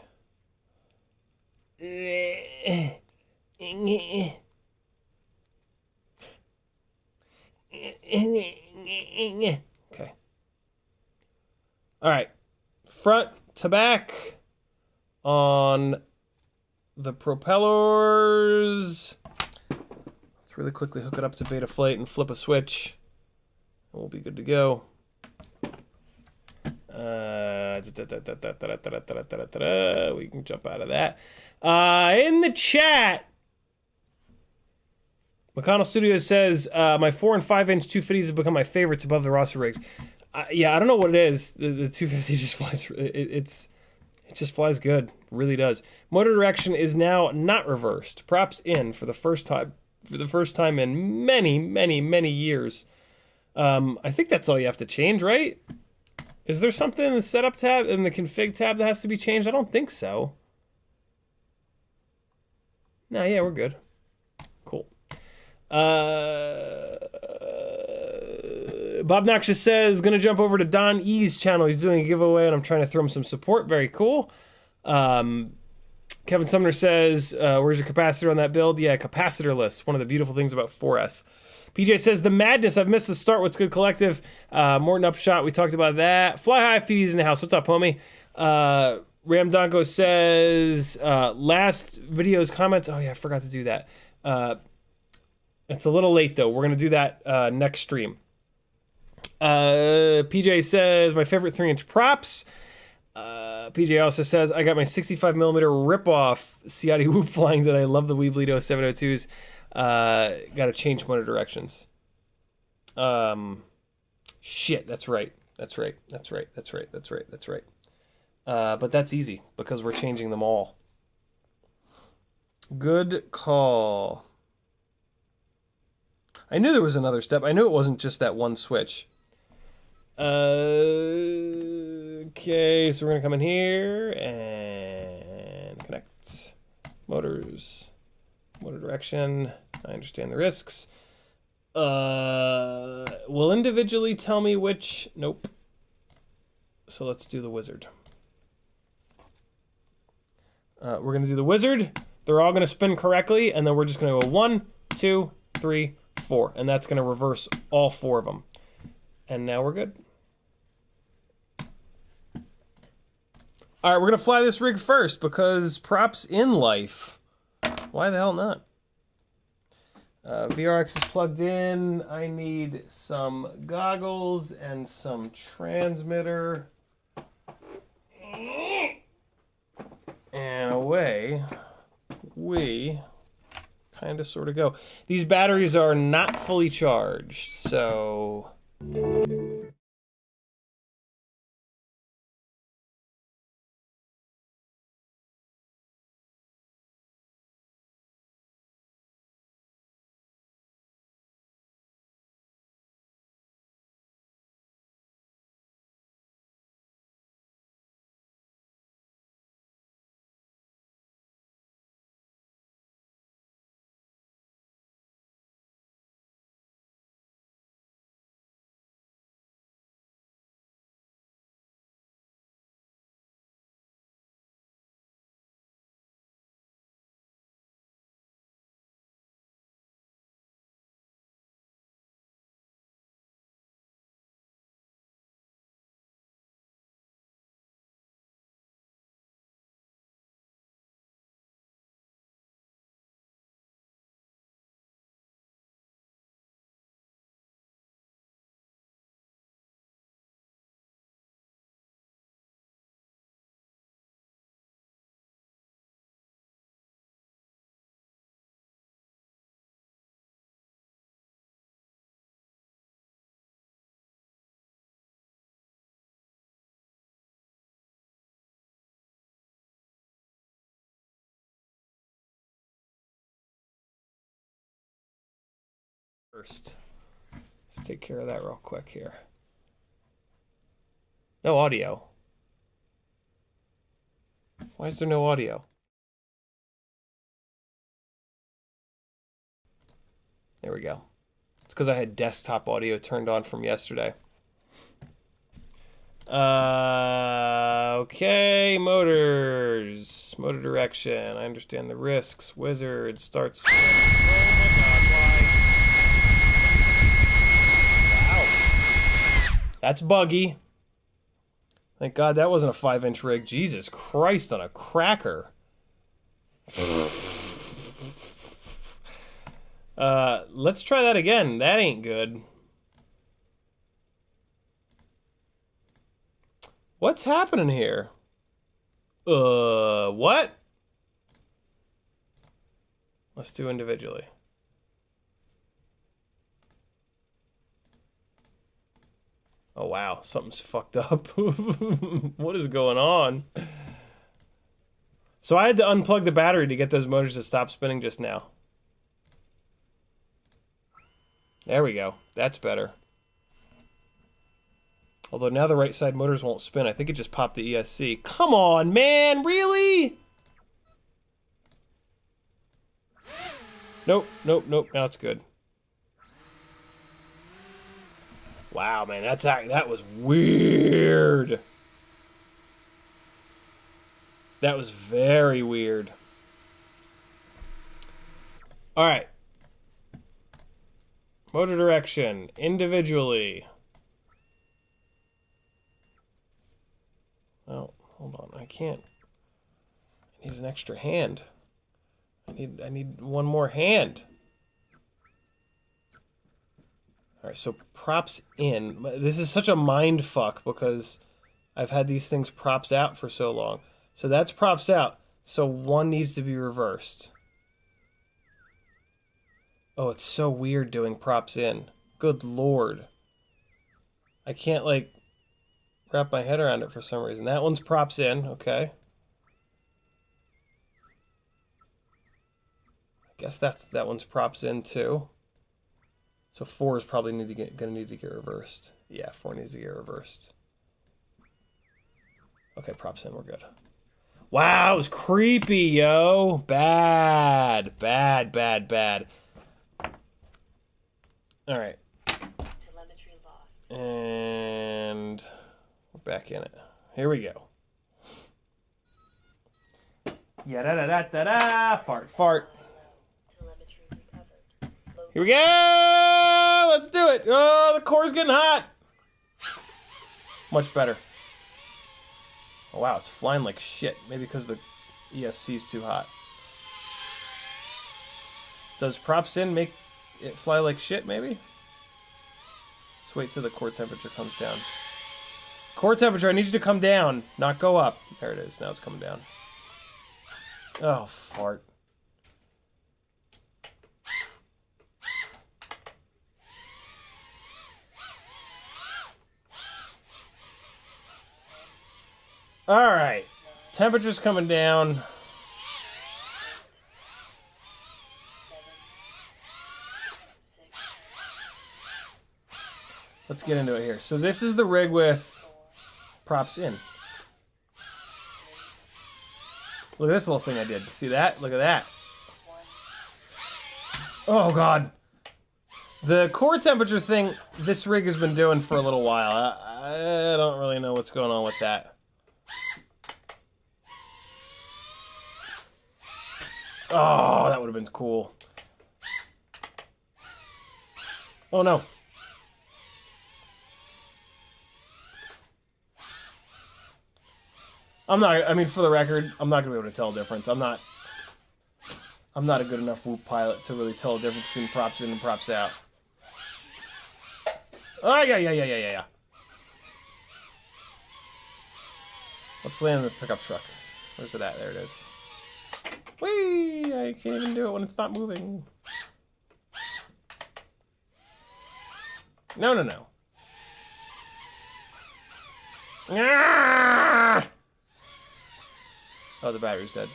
Okay. All right. Front to back on the propellers. Let's really quickly hook it up to Betaflight and flip a switch, and we'll be good to go. We can jump out of that. In the chat, McConnell Studios says, my 4 and 5-inch 250s have become my favorites above the roster rigs. Yeah, I don't know what it is. The 250 just flies. It just flies good. Really does. Motor direction is now not reversed. Props in for the first time in many, many, many years. I think that's all you have to change, right? Is there something in the setup tab, in the config tab, that has to be changed? I don't think so. No, yeah, we're good. Cool. Bob Noxious says, gonna jump over to Don E's channel. He's doing a giveaway, and I'm trying to throw him some support. Very cool. Kevin Sumner says, where's your capacitor on that build? Yeah, capacitorless. One of the beautiful things about 4S. PJ says, the madness. I've missed the start. What's good, collective? Morton Upshot. We talked about that. Fly High FPV's in the house. What's up, homie? Ram Donko says, last video's comments. Oh, yeah, I forgot to do that. It's a little late, though. We're going to do that next stream. PJ says, my favorite 3-inch props. PJ also says, I got my 65mm rip-off Ciotti whoop flying that I love the Weebledo 702s. Got to change motor directions. Shit, that's right. That's right. But that's easy because we're changing them all. Good call. I knew there was another step. I knew it wasn't just that one switch. Okay, so we're gonna come in here and connect motors, motor direction. I understand the risks. Will individually tell me which. Nope. So let's do the wizard. We're gonna do the wizard. They're all gonna spin correctly, and then we're just gonna go 1, 2, 3, 4, and that's gonna reverse all 4 of them. And now we're good. All right, we're gonna fly this rig first because props in life. Why the hell not? VRX is plugged in. I need some goggles and some transmitter. And away we kind of sort of go. These batteries are not fully charged, so... First, let's take care of that real quick here. No audio. Why is there no audio? There we go. It's because I had desktop audio turned on from yesterday. Okay, motors. Motor direction. I understand the risks. Wizard starts. Oh my god, why? Wow. That's buggy. Thank God that wasn't a 5-inch rig. Jesus Christ on a cracker. Let's try that again. That ain't good. What's happening here? What? Let's do individually. Oh wow, something's fucked up. What is going on? So I had to unplug the battery to get those motors to stop spinning just now. There we go. That's better. Although now the right side motors won't spin. I think it just popped the ESC. Come on, man, really? Nope, nope, nope, now it's good. Wow, man, that was weird. That was very weird. All right. Motor direction, individually. Oh, hold on, I can't. I need an extra hand. I need one more hand. All right, so props in. This is such a mind fuck because I've had these things props out for so long. So that's props out. So one needs to be reversed. Oh, it's so weird doing props in. Good lord. I can't, like, wrap my head around it for some reason. That one's props in, okay. I guess that one's props in too. So 4 is probably gonna need to get reversed. Yeah, 4 needs to get reversed. Okay, props in, we're good. Wow, it was creepy, yo. Bad, bad, bad, bad. All right. Telemetry lost. And we're back in it. Here we go. Ya-da-da-da-da-da. Fart, fart. Telemetry recovered. Here we go. Let's do it. Oh, the core's getting hot. Much better. Oh, wow, it's flying like shit. Maybe because the ESC's too hot. Does props in make it fly like shit, maybe? Let's wait till the core temperature comes down. Core temperature, I need you to come down, not go up. There it is, now it's coming down. Oh, fart. All right, temperature's coming down. Let's get into it here. So this is the rig with props in. Look at this little thing I did. See that? Look at that. Oh, God. The core temperature thing, this rig has been doing for a little while. I don't really know what's going on with that. Oh, that would have been cool. Oh, no. I mean, for the record, I'm not going to be able to tell a difference. I'm not a good enough whoop pilot to really tell a difference between props in and props out. Oh, yeah. Let's land in the pickup truck. Where's it at? There it is. Whee! I can't even do it when it's not moving. No. Ah! Oh, the battery's dead.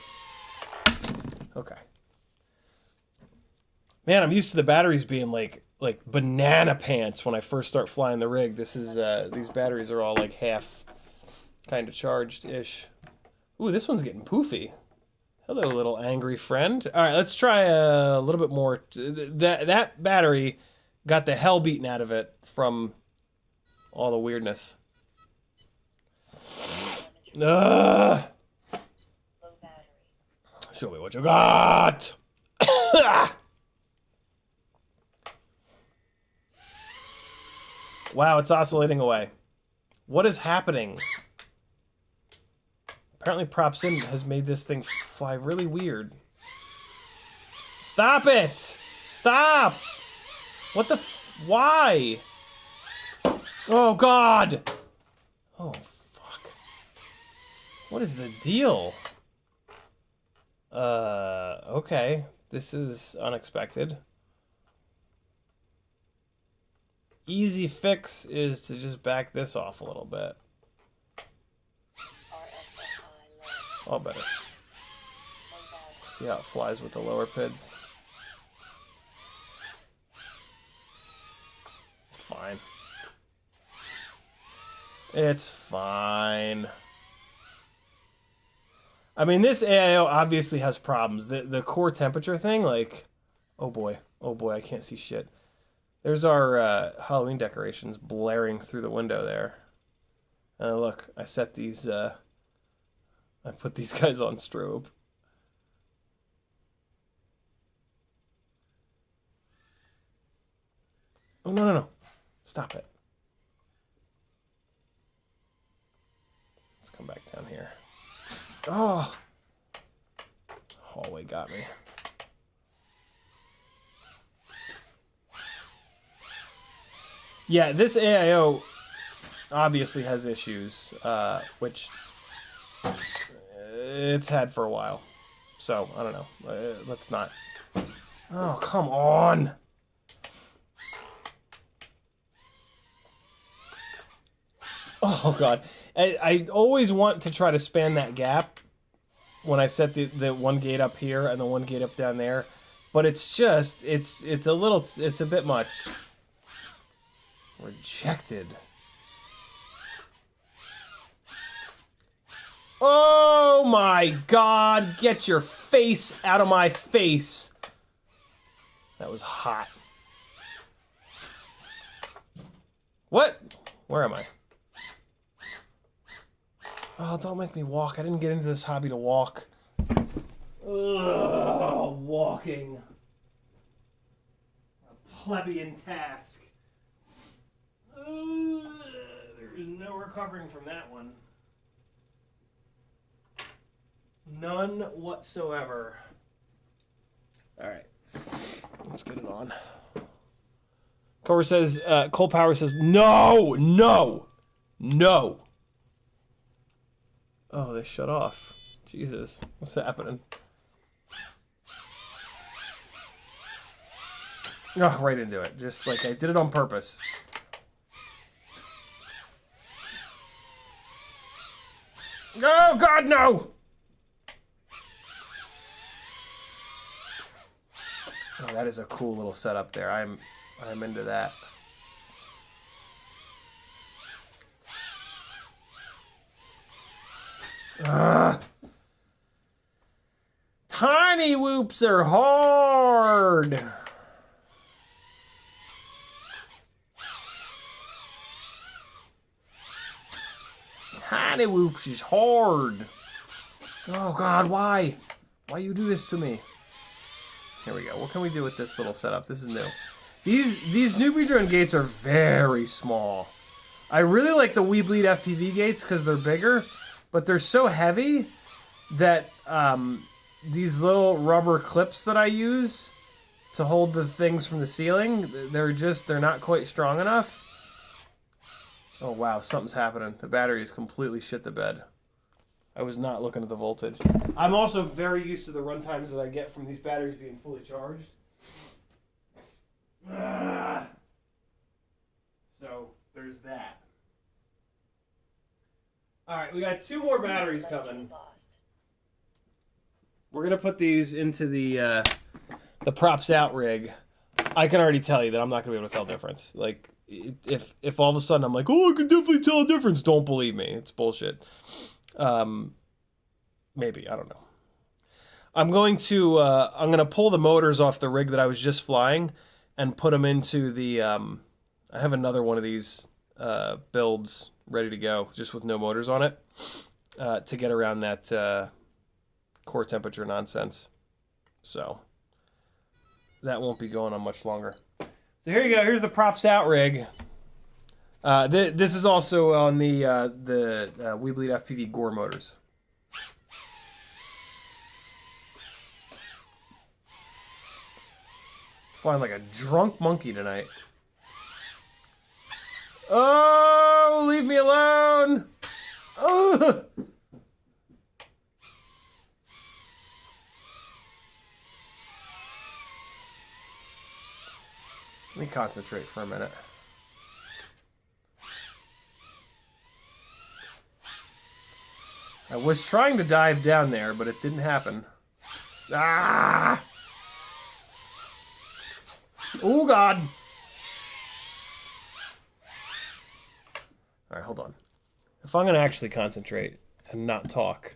Okay. Man, I'm used to the batteries being like banana pants when I first start flying the rig. This is these batteries are all like half kind of charged-ish. Ooh, this one's getting poofy. Hello, little angry friend. All right, let's try a little bit more. That battery got the hell beaten out of it from all the weirdness. Show me what you got. Wow, it's oscillating away. What is happening? Apparently props in has made this thing fly really weird. Stop it! Stop! What the why? Oh, God! Oh, fuck. What is the deal? Okay. This is unexpected. Easy fix is to just back this off a little bit. Oh, better. See how it flies with the lower PIDs. It's fine. It's fine. I mean, this AIO obviously has problems. The core temperature thing, like, oh boy, I can't see shit. There's our Halloween decorations blaring through the window there. Look, I set these, I put these guys on strobe. Oh, no. Stop it. Let's come back down here. Oh! Hallway got me. Yeah, this AIO obviously has issues, which it's had for a while. So, I don't know. Let's not. Oh, come on! Oh, God. I always want to try to span that gap when I set the one gate up here and the one gate up down there. But it's just, it's a bit much. Rejected. Oh my God, get your face out of my face. That was hot. What? Where am I? Oh, don't make me walk. I didn't get into this hobby to walk. Ugh, walking. A plebeian task. There is no recovering from that one. None whatsoever. All right. Let's get it on. Cobra says, Cole Power says, no. Oh, they shut off. Jesus, what's happening? Oh, right into it. Just like I did it on purpose. Oh, God, no! Oh, that is a cool little setup there. I'm into that. Tiny whoops are hard. Tiny whoops is hard. Oh God, why? Why you do this to me? Here we go. What can we do with this little setup? This is new. These newbie drone gates are very small. I really like the Weebleed FPV gates because they're bigger, but they're so heavy that these little rubber clips that I use to hold the things from the ceiling, they're not quite strong enough. Oh wow, something's happening. The battery is completely shit the bed. I was not looking at the voltage. I'm also very used to the run times that I get from these batteries being fully charged. So there's that. Alright, we got 2 more batteries coming. We're gonna put these into the props out rig. I can already tell you that I'm not gonna be able to tell the difference. Like, if all of a sudden I'm like, oh, I can definitely tell a difference, don't believe me. It's bullshit. Maybe, I don't know. I'm gonna pull the motors off the rig that I was just flying and put them into the, I have another one of these builds ready to go, just with no motors on it, to get around that core temperature nonsense. So that won't be going on much longer. So here you go. Here's the props out rig. This is also on the Weebleed FPV Gore motors. Flying like a drunk monkey tonight. Oh, leave me alone! Oh. Let me concentrate for a minute. I was trying to dive down there, but it didn't happen. Ah! Oh, God. All right, hold on. If I'm gonna actually concentrate and not talk,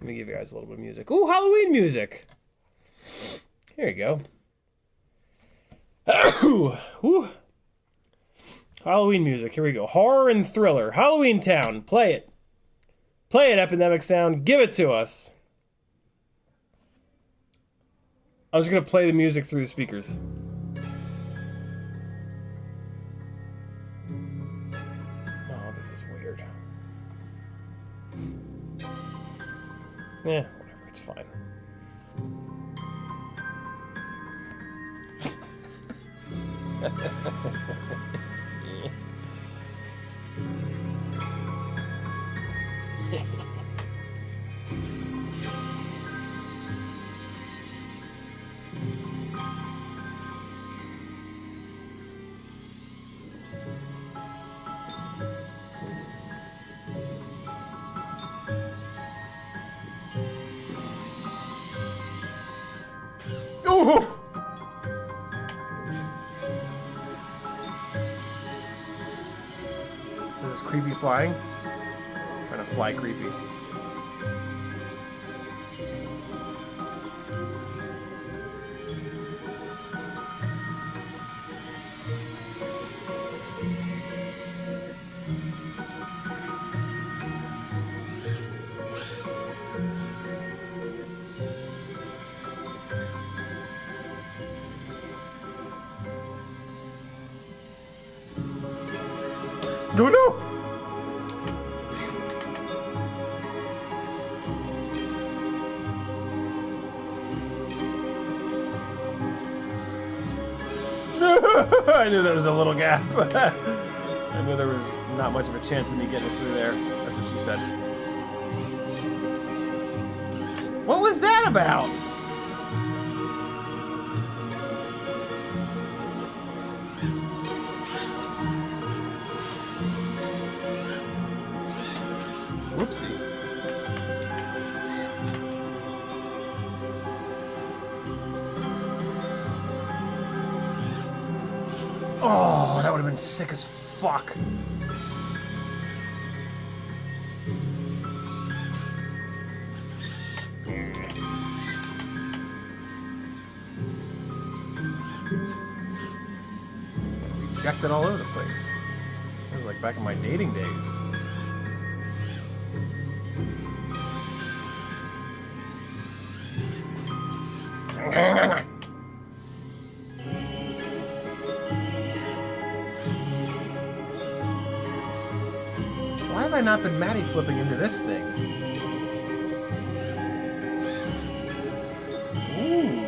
let me give you guys a little bit of music. Ooh, Halloween music. Here you go. Ooh. Halloween music. Here we go. Horror and thriller. Halloween Town. Play it. Play it, Epidemic Sound. Give it to us. I'm just gonna play the music through the speakers. Oh, this is weird. Yeah, whatever. It's fine. Ooh. This is creepy flying. I'm trying to fly creepy. No, no! I knew there was a little gap. I knew there was not much of a chance of me getting it through there. That's what she said. What was that about? Whoopsie. Oh, that would have been sick as fuck. Rejected all over the place. It was like back in my dating days. Why have I not been Matty flipping into this thing? Ooh.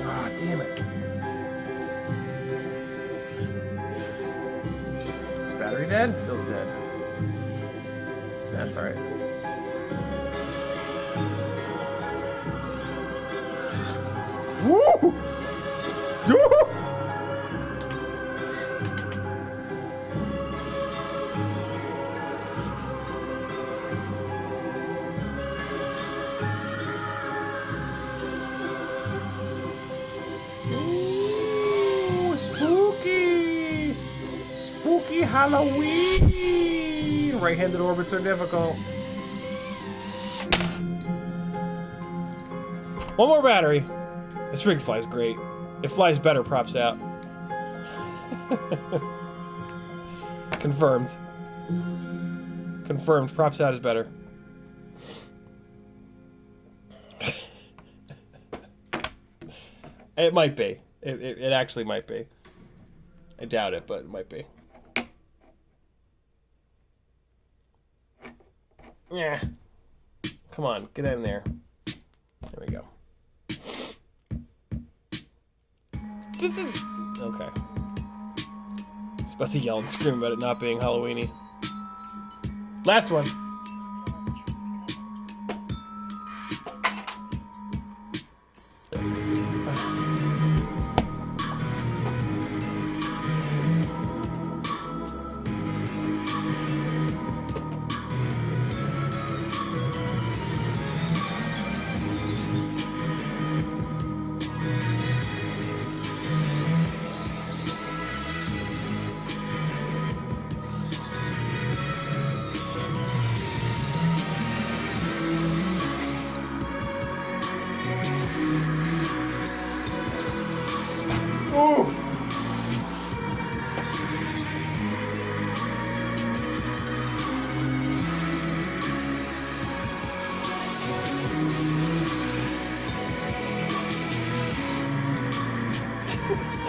Ah, damn it. Is battery dead? Feels dead. That's alright. Woo! Woo! Halloween! Right-handed orbits are difficult. One more battery. This rig flies great. It flies better, props out. Confirmed. Confirmed, props out is better. It might be. It actually might be. I doubt it, but it might be. Yeah. Come on, get in there. There we go. This is... Okay. It's about to yell and scream about it not being Halloweeny. Last one.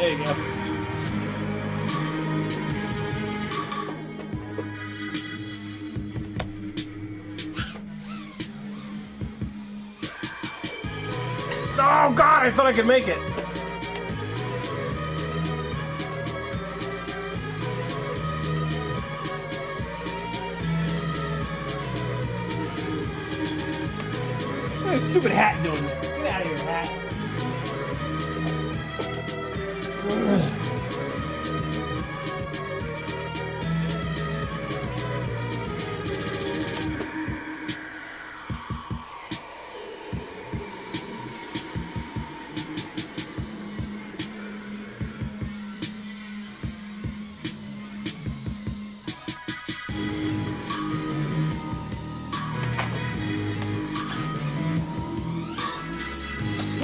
There you go. Oh God, I thought I could make it. What's that stupid hat doing there? Get out of here, hat.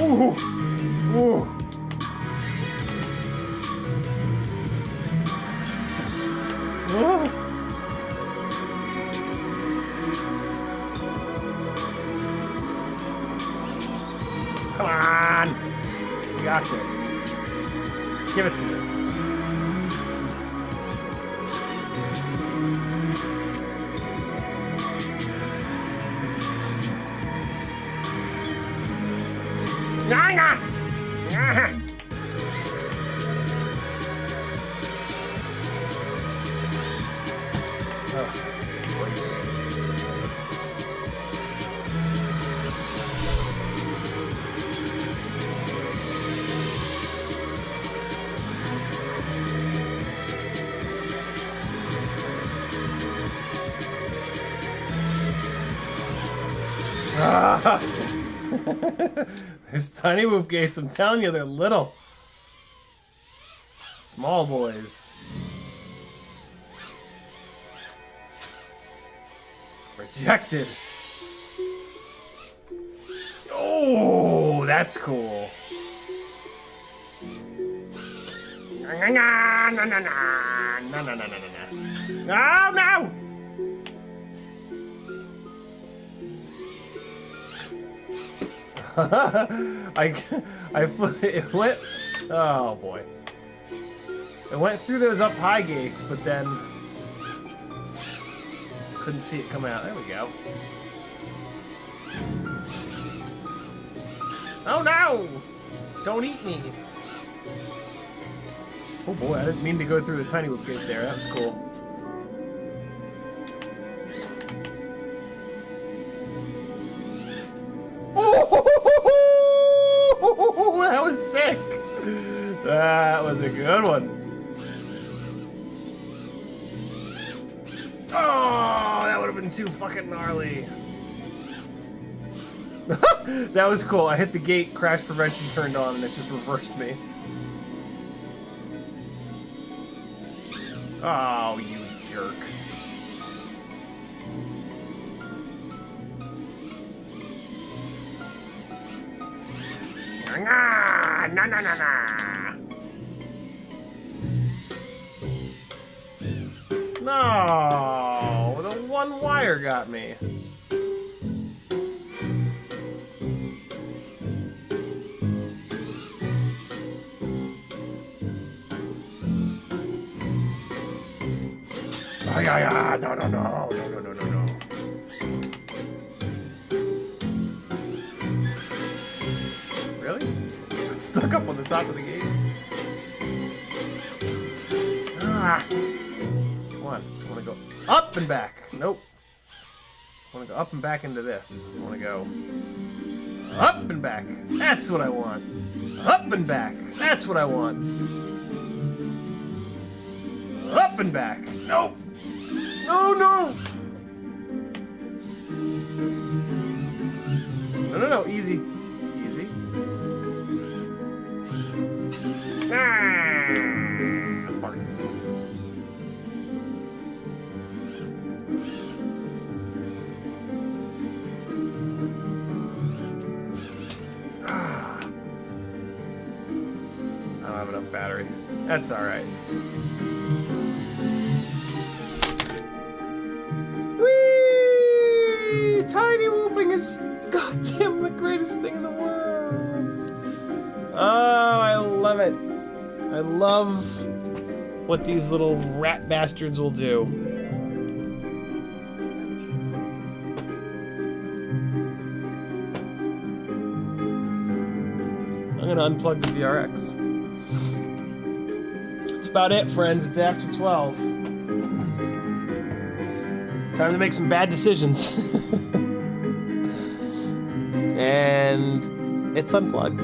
Ooh. Ooh. Come on! You got this. Give it to me. There's tiny whoop gates, I'm telling you, they're little. Small boys. Rejected. Oh, that's cool. Oh, no! It went, oh boy. It went through those up high gates, but then couldn't see it come out. There we go. Oh no! Don't eat me. Oh boy, I didn't mean to go through the tiny whoop gate there. That was cool. Oh, that was sick. That was a good one. Oh, that would have been too fucking gnarly. That was cool. I hit the gate, crash prevention turned on, and it just reversed me. Oh, you jerk. Nah, nah, nah, nah, nah. No, the one wire got me. Oh, yeah, no, no, no, no, no, no, no, no. Really? It's stuck up on the top of the gate. Ah. Come on. I want to go up and back. Nope. I want to go up and back into this. I want to go up and back. That's what I want. Up and back. That's what I want. Up and back. Nope. No, no. No, no, no. Easy. Easy. Ah, farts. Ah. I don't have enough battery. That's all right. Whee! Tiny whooping is goddamn the greatest thing in the world. Oh, I love it. I love what these little rat bastards will do. I'm gonna unplug the VRX. That's about it, friends. It's after 12. Time to make some bad decisions. And it's unplugged.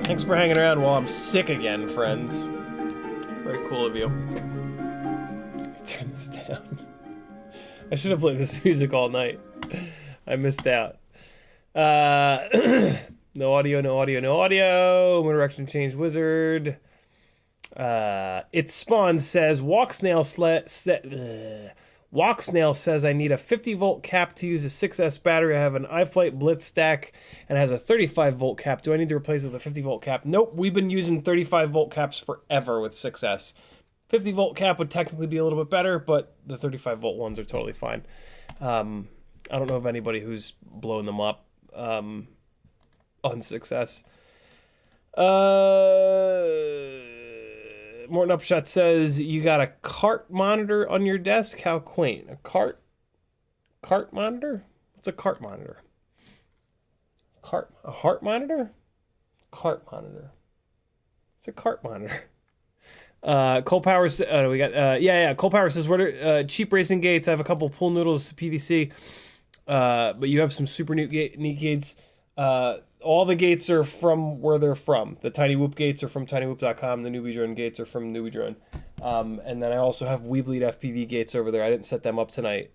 Thanks for hanging around while I'm sick again, friends. Very cool of you. Turn this down. I should have played this music all night. I missed out. No audio, no audio, no audio. Motor direction change wizard. It's Spawn says Walksnail says I need a 50-volt cap to use a 6S battery. I have an iFlight Blitz stack and has a 35-volt cap. Do I need to replace it with a 50-volt cap? Nope, we've been using 35-volt caps forever with 6S. 50-volt cap would technically be a little bit better, but the 35-volt ones are totally fine. I don't know of anybody who's blown them up on 6S. Morton Upshot says, you got a cart monitor on your desk? How quaint. A cart monitor? What's a cart monitor? A heart monitor? Cart monitor. It's a cart monitor. Cole Power we got Cole Power says, what are cheap racing gates? I have a couple pool noodles PVC. But you have some super neat gates. All the gates are from where they're from. The Tiny Whoop gates are from tinywhoop.com. The Newbie Drone gates are from Newbie Drone. And then I also have UAVTech gates over there. I didn't set them up tonight.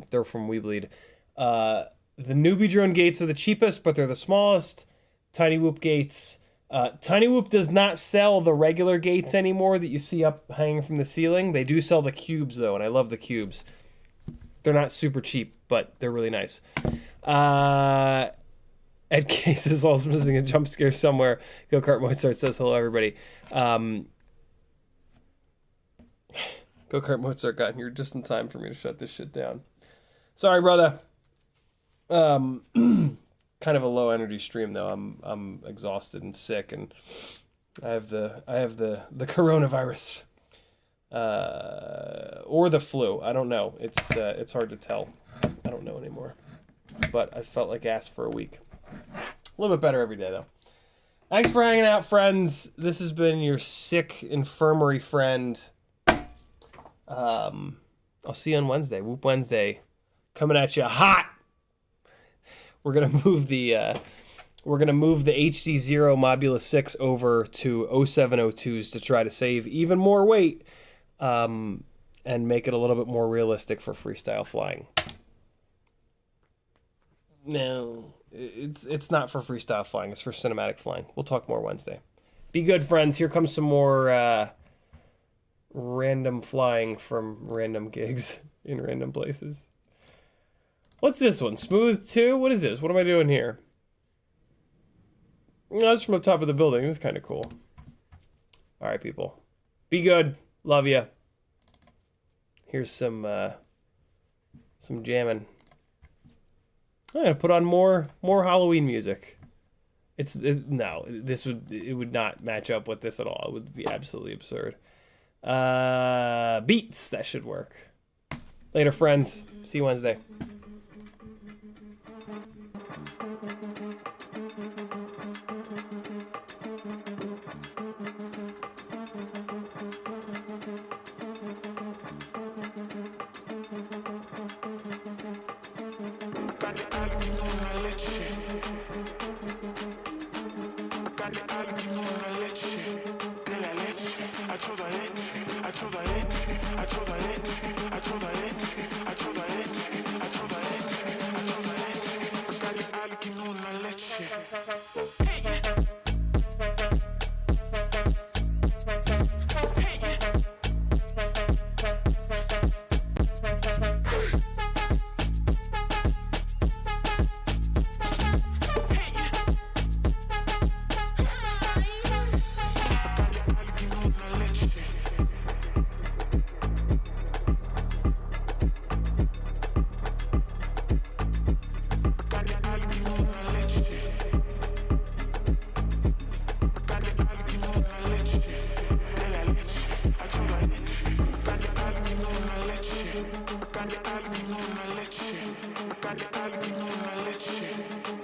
They're from Weebleed. The Newbie Drone gates are the cheapest, but they're the smallest. Tiny Whoop gates. Tiny Whoop does not sell the regular gates anymore that you see up hanging from the ceiling. They do sell the cubes, though, and I love the cubes. They're not super cheap, but they're really nice. Ed Case is also missing a jump scare somewhere. Go-Kart Mozart says hello, everybody. Go-Kart Mozart got here just in time for me to shut this shit down. Sorry, brother. Kind of a low energy stream though. I'm exhausted and sick, and I have the coronavirus or the flu. I don't know. It's hard to tell. I don't know anymore. But I felt like ass for a week. A little bit better every day, though. Thanks for hanging out, friends. This has been your sick infirmary friend. I'll see you on Wednesday. Whoop Wednesday. Coming at you hot. We're gonna move the HD0 Mobula 6 over to 0702s to try to save even more weight, and make it a little bit more realistic for freestyle flying. No, it's not for freestyle flying. It's for cinematic flying. We'll talk more Wednesday. Be good, friends. Here comes some more random flying from random gigs in random places. What's this one? Smooth 2? What is this? What am I doing here? No, that's from the top of the building. This is kind of cool. All right, people. Be good. Love ya. Here's some jamming. I'm gonna put on more Halloween music. No, it would not match up with this at all. It would be absolutely absurd. Beats, that should work. Later, friends. See you Wednesday. got the aluminium, I let you. I got the aluminium, I let you.